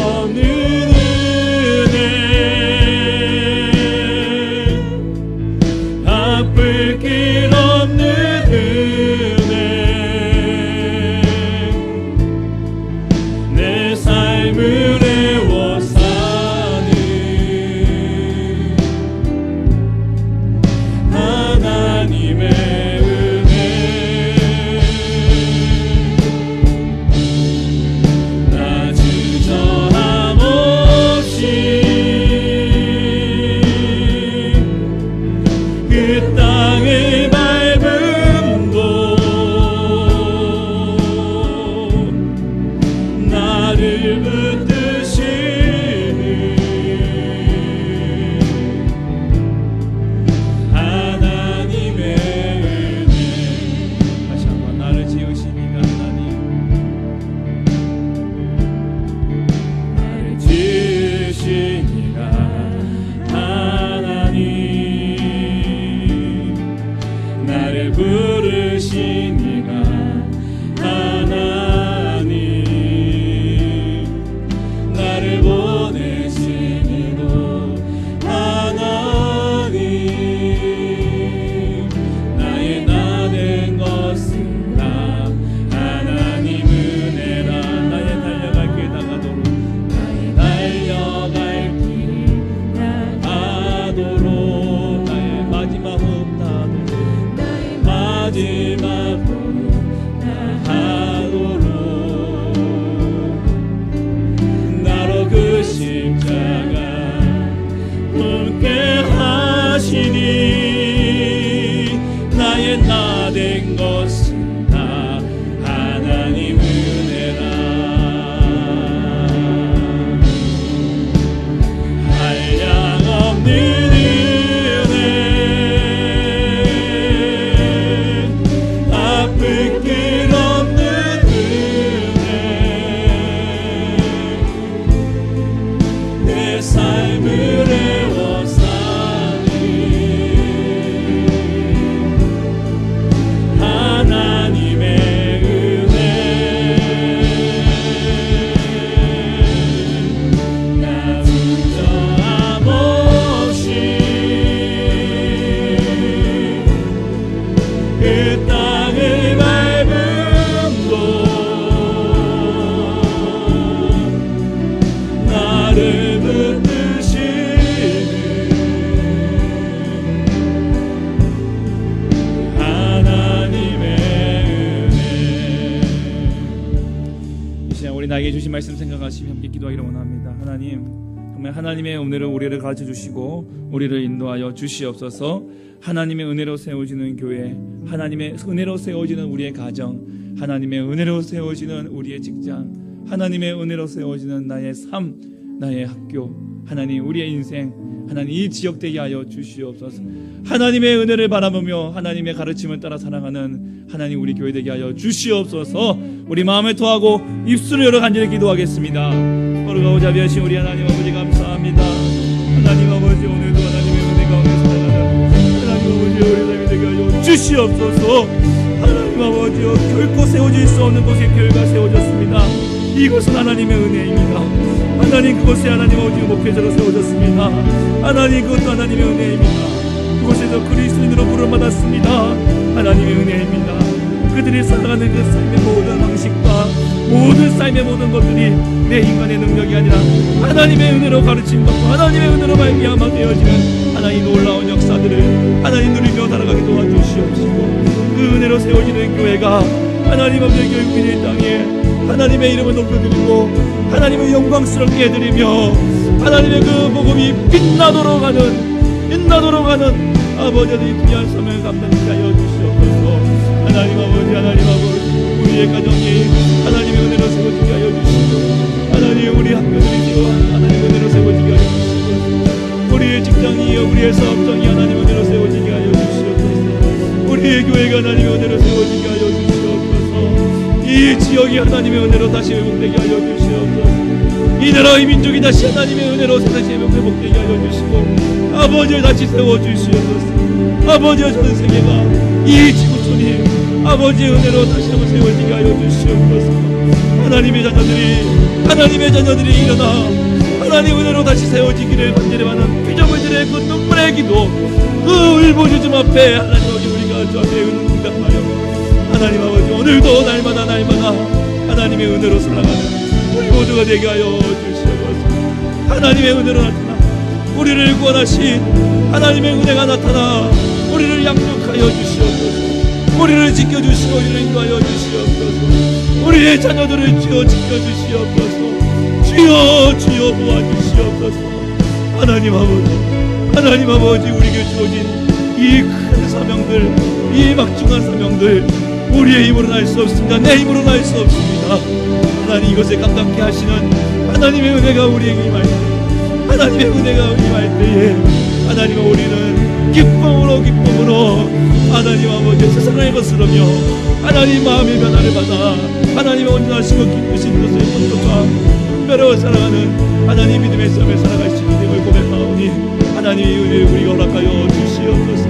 나를 붙드시는 하나님의 은혜. 이 시간 우리 나에게 주신 말씀 생각하시며 함께 기도하기를 원합니다. 하나님, 정말 하나님의 은혜로 우리를 가르쳐 주시고 우리를 인도하여 주시옵소서. 하나님의 은혜로 세워지는 교회, 하나님의 은혜로 세워지는 우리의 가정, 하나님의 은혜로 세워지는 우리의 직장, 하나님의 은혜로 세워지는 나의 삶, 나의 학교, 하나님 우리의 인생, 하나님 이 지역 되게 하여 주시옵소서. 하나님의 은혜를 바라보며 하나님의 가르침을 따라 살아가는 하나님 우리 교회 되게 하여 주시옵소서. 우리 마음에 토하고 입술을 열어 간절히 기도하겠습니다. 거룩하고 자비하신 우리 하나님 아버지 감사합니다. 하나님 아버지 오늘도 하나님의 은혜 가운데 살아가는 하나님 아버지 우리 삶이 되게 하여 주시옵소서. 하나님 아버지여, 결코 세워질 수 없는 곳에 교회가 세워졌습니다. 이곳은 하나님의 은혜입니다. 하나님 그곳에 하나님 아버지 목회자로 세워졌습니다. 하나님 그것도 하나님의 은혜입니다. 그곳에서 그리스도인으로 부름받았습니다. 하나님의 은혜입니다. 그들이 살아가는 그 삶의 모든 방식과 모든 삶의 모든 것들이 내 인간의 능력이 아니라 하나님의 은혜로 가르침받고 하나님의 은혜로 말미암아 되어지는 하나님 놀라운 역사들을 하나님 누리며 살아가게 도와주시옵시고, 그 은혜로 세워지는 교회가 하나님 아버지의 교육민의 땅에 하나님의 이름을 높여드리고 하나님을 영광스럽게 해드리며 하나님의 그 복음이 빛나도록 하는 아버지의 귀한 삶을 감당케 하여 주시옵소서. 하나님 아버지 우리의 가정이 하나님의 은혜로 세워지게 하여 주시고, 하나님 우리 학교들이 하나님의 은혜로 세워지게 하여 주시고, 우리의 직장이 우리의 사업장이 하나님의 은혜로 세워지게 하여 주시옵소서. 우리의 교회가 하나님의 은혜로 세워지게 하여 주시옵소서. 이 지역이 하나님의 은혜로 다시 회복되게 하여 주시옵소서. 이 나라의 민족이 다시 하나님의 은혜로 다시 회복되게 하여 주시고, 아버지를 다시 세워주시옵소서. 아버지의 전 세계가 이 지구촌이 아버지의 은혜로 다시 한번 세워지게 하여 주시옵소서. 하나님의 자녀들이 일어나 하나님의 은혜로 다시 세워지기를 간절히하는 피조물들의 그 눈물의 기도, 그 울부짖음 앞에 하나님 아버지 우리가 주 앞에 응답하여 하나님 아버지 오늘도 날마다 하나님의 은혜로 살아가는 우리 모두가 되게 하여 주시옵소서. 하나님의 은혜로 나타나 우리를 구원하신 하나님의 은혜가 나타나 우리를 양육하여 주시옵소서. 우리를 지켜주시고 우리를 인도하여 주시옵소서. 우리의 자녀들을 주여 지켜주시옵소서. 주여 도와주시옵소서. 하나님 아버지 우리에게 주어진 이 큰 사명들, 이 막중한 사명들 우리의 힘으로는 할 수 없습니다. 내 힘으로는 할 수 없습니다. 하나님 이것을 감당케 하시는 하나님의 은혜가 우리에게 임할 때, 하나님의 은혜가 임할 때에 하나님 우리는 기쁨으로 하나님 아버지 세상을 거스르며 하나님 마음의 변화를 받아 하나님의 온전하시고 기쁘신 것을 본토가 특별히 살아가는 하나님 믿음의 삶을 살아갈 수 있는 걸 고백하오니 하나님의 은혜를 우리가 허락하여 주시옵소서.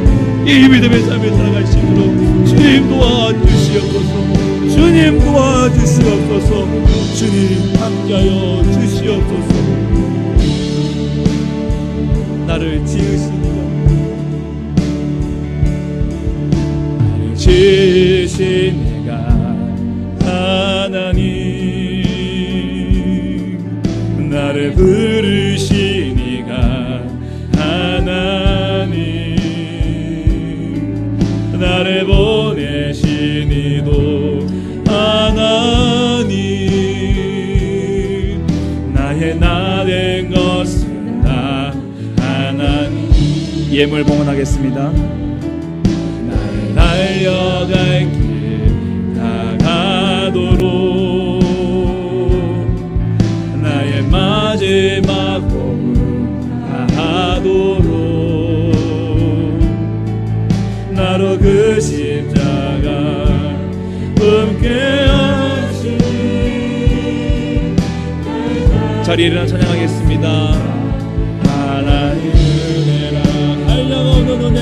이 믿음의 삶을 살아갈 수 있도록 주님 도와주시옵소서. 주님 도와주시옵소서. 주님 함께하여 주시옵소서. 나를 지으시니가 지으신 이가 하나님, 나를 부르신 이가 하나님, 나를 보내신 이도 하나님, 나의 나 된 것은 다 하나님. 예물 봉헌하겠습니다. 달려갈 길 다가도록 나의 마지막 복음 다하도록 나로 그 십자가 함께 하시니. 자리에 일어나 찬양하겠습니다. 하나님 은혜라 한량없는 은혜,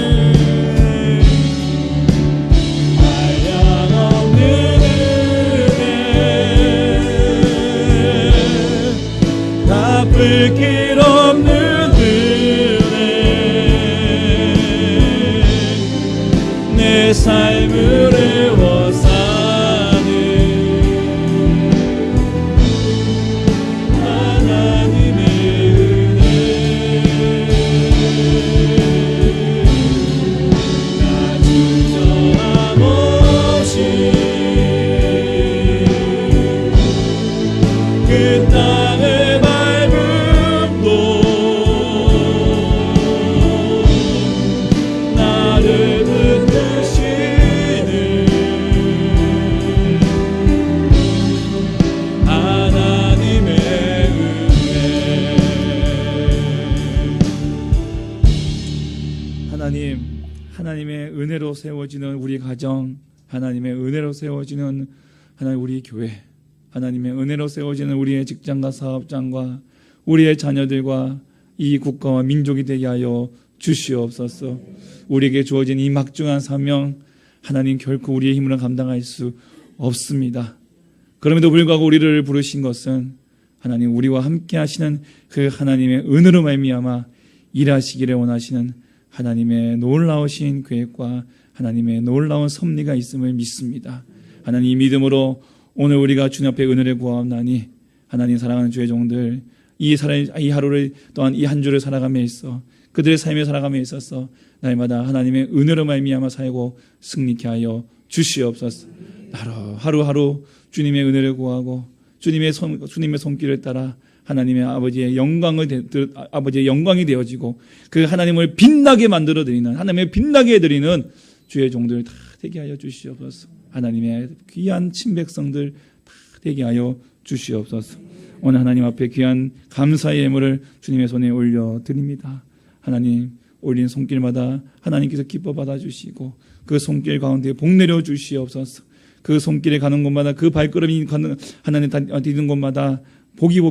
갚을 길 없는 은혜, 내 삶을 애워 사는 하나님의 나의 밟음도 나를 붙드시는 하나님의 은혜. 하나님의 은혜로 세워지는 우리 가정, 하나님의 은혜로 세워지는 하나님 우리 교회, 하나님의 은혜로 세워지는 우리의 직장과 사업장과 우리의 자녀들과 이 국가와 민족이 되게 하여 주시옵소서. 우리에게 주어진 이 막중한 사명, 하나님 결코 우리의 힘으로 감당할 수 없습니다. 그럼에도 불구하고 우리를 부르신 것은 하나님 우리와 함께 하시는 그 하나님의 은혜로 말미암아 일하시기를 원하시는 하나님의 놀라우신 계획과 하나님의 놀라운 섭리가 있음을 믿습니다. 하나님 이 믿음으로 오늘 우리가 주님 앞에 은혜를 구하옵나니 하나님 사랑하는 주의 종들 이 하루를 또한 이 한 주를 살아감에 있어 그들의 삶에 살아감에 있어서 날마다 하나님의 은혜로 말미암아 살고 승리케 하여 주시옵소서. 하루하루 주님의 은혜를 구하고 주님의 손길을 따라 하나님의 아버지의 영광이 되어지고 그 하나님을 빛나게 만들어 드리는 하나님의 빛나게 해드리는 주의 종들 다 되게 하여 주시옵소서. 하나님의 귀한 친백성들 다 되게 하여 주시옵소서. 오늘 하나님 앞에 귀한 감사의 예물을 주님의 손에 올려드립니다. 하나님 올린 손길마다 하나님께서 기뻐 받아주시고 그 손길 가운데 복 내려 주시옵소서. 그 손길에 가는 곳마다 그 발걸음이 가는 하나님 디는 곳마다 복이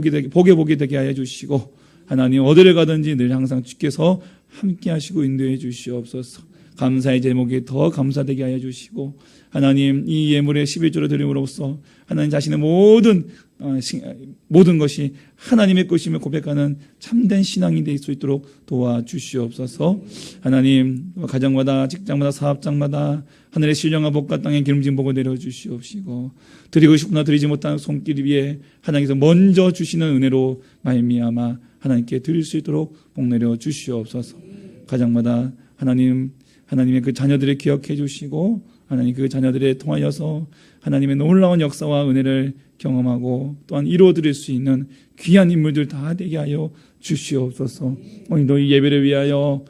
되게 하여 주시고 하나님 어디를 가든지 늘 항상 주께서 함께 하시고 인도해 주시옵소서. 감사의 제목이 더 감사되게 하여 주시고 하나님 이 예물의 11조를 드림으로써 하나님 자신의 모든 것이 하나님의 것임을 고백하는 참된 신앙이 될 수 있도록 도와주시옵소서. 하나님 가정마다 직장마다 사업장마다 하늘의 신령한 복과 땅의 기름진 복을 내려주시옵시고 드리고 싶으나 드리지 못하는 손길 위에 하나님께서 먼저 주시는 은혜로 말미암아 하나님께 드릴 수 있도록 복 내려 주시옵소서. 가정마다 하나님의 그 자녀들을 기억해 주시고 하나님 그 자녀들에 통하여서 하나님의 놀라운 역사와 은혜를 경험하고 또한 이루어드릴 수 있는 귀한 인물들 다 되게 하여 주시옵소서. 오늘도 이 예배를 위하여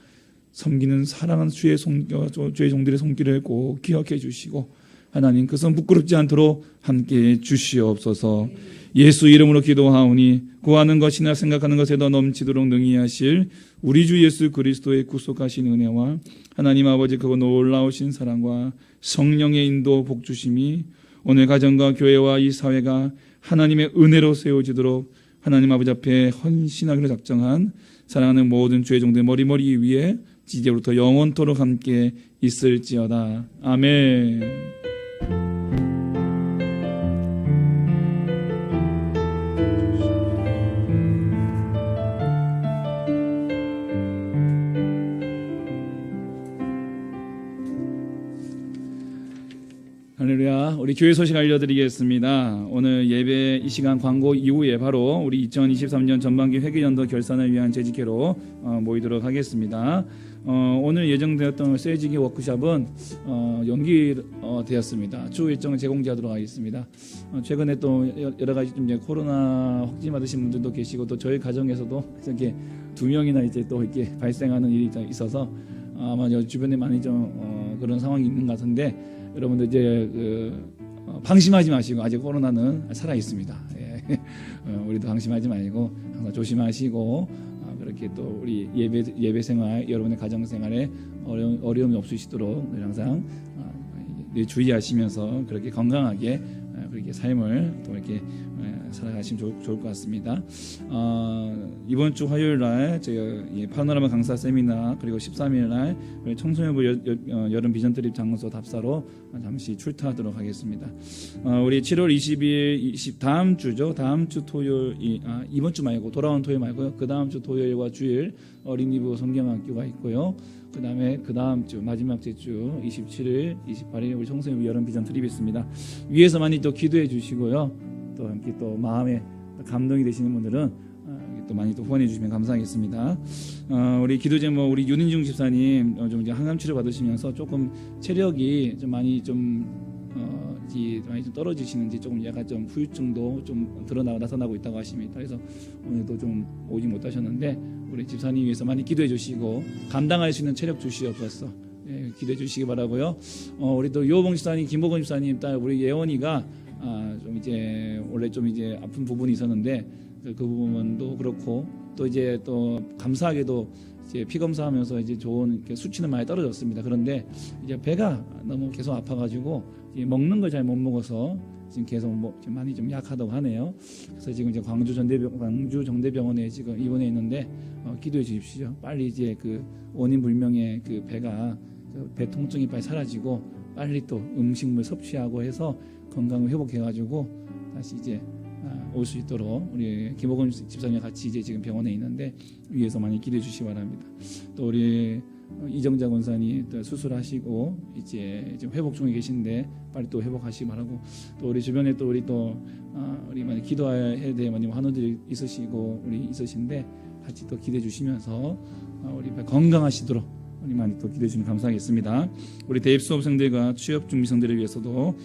섬기는 사랑하는 주의 종들의 손길을 꼭 기억해 주시고 하나님 그것은 부끄럽지 않도록 함께해 주시옵소서. 예수 이름으로 기도하오니 구하는 것이나 생각하는 것에 더 넘치도록 능히 하실 우리 주 예수 그리스도의 구속하신 은혜와 하나님 아버지 그 놀라우신 사랑과 성령의 인도 복주심이 오늘 가정과 교회와 이 사회가 하나님의 은혜로 세워지도록 하나님 아버지 앞에 헌신하기로 작정한 사랑하는 모든 주의 종들 머리 위에 이제부터 영원토록 함께 있을지어다. 아멘. 할렐루야. 우리 교회 소식 알려드리겠습니다. 오늘 예배 이 시간 광고 이후에 바로 우리 2023년 전반기 회계연도 결산을 위한 재직회로 모이도록 하겠습니다. 오늘 예정되었던 세지기 워크숍은 연기되었습니다. 추후 일정을 제공하도록 하겠습니다. 최근에 또 여러 가지 좀 이제 코로나 확진 받으신 분들도 계시고 또 저희 가정에서도 이렇게 2명이나 이제 또 이렇게 발생하는 일이 있어서 아마 주변에 많이 좀 그런 상황이 있는 것 같은데 여러분들 이제 방심하지 마시고 아직 코로나는 살아 있습니다. 예. 우리도 방심하지 말고 항상 조심하시고 그렇게 또 우리 예배 생활 여러분의 가정 생활에 어려움이 없으시도록 늘 항상 주의하시면서 그렇게 건강하게 그렇게 삶을 또 이렇게 살아가시면 좋을 것 같습니다. 이번 주 화요일 날 제가 파노라마 강사 세미나 그리고 13일 날 청소년부 여름 비전 트립 장소 답사로 잠시 출타하도록 하겠습니다. 우리 7월 20일 다음 주죠. 다음 주 토요일 이번 주 말고 돌아온 토요일 말고요. 그 다음 주 토요일과 주일 어린이부 성경학교가 있고요. 그 다음에 그 다음 주 마지막 주 27일, 28일 우리 청소년부 여름 비전 트립이 있습니다. 위에서 많이 또 기도해 주시고요. 또 함께 또 마음에 감동이 되시는 분들은 또 많이 또 후원해 주시면 감사하겠습니다. 우리 기도 제목 우리 윤인중 집사님 좀 이제 항암 치료 받으시면서 조금 체력이 좀 많이 좀 많이 좀 떨어지시는지 조금 약간 좀 후유증도 좀 나타나고 있다고 하십니다. 그래서 오늘도 좀 오지 못하셨는데 우리 집사님 위해서 많이 기도해 주시고 감당할 수 있는 체력 주시옵소서. 예, 기도해 주시기 바라고요. 우리 또 요봉 집사님, 김보건 집사님 딸 우리 예원이가 좀 이제 원래 좀 이제 아픈 부분이 있었는데 그 부분도 그렇고 또 이제 또 감사하게도 이제 피 검사하면서 이제 좋은 수치는 많이 떨어졌습니다. 그런데 이제 배가 너무 계속 아파가지고 먹는 걸 잘 못 먹어서 지금 계속 지금 많이 좀 약하다고 하네요. 그래서 지금 이제 광주 정대병원에 지금 입원해 있는데 기도해 주십시오. 빨리 이제 그 원인 불명의 그 배가 배 통증이 빨리 사라지고 빨리 또 음식물 섭취하고 해서 건강을 회복해가지고 다시 이제 올 수 있도록 우리 김호건 집사님 같이 이제 지금 병원에 있는데 위에서 많이 기도해 주시기 바랍니다. 또 우리 이정자 권사님 또 수술하시고 이제 지금 회복 중에 계신데 빨리 또 회복하시기 바라고 또 우리 주변에 또 우리 많이 기도해야 될 많은 환우들이 있으시고 우리 있으신데 같이 또 기도해 주시면서 우리 건강하시도록 우리 많이 또 기도해 주시면 감사하겠습니다. 우리 대입 수험생들과 취업 준비생들을 위해서도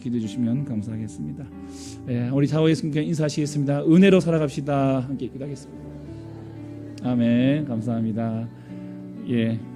기도해 주시면 감사하겠습니다. 네, 우리 좌우 예수님께 인사하시겠습니다. 은혜로 살아갑시다. 함께 기도하겠습니다. 아멘. 감사합니다. 예.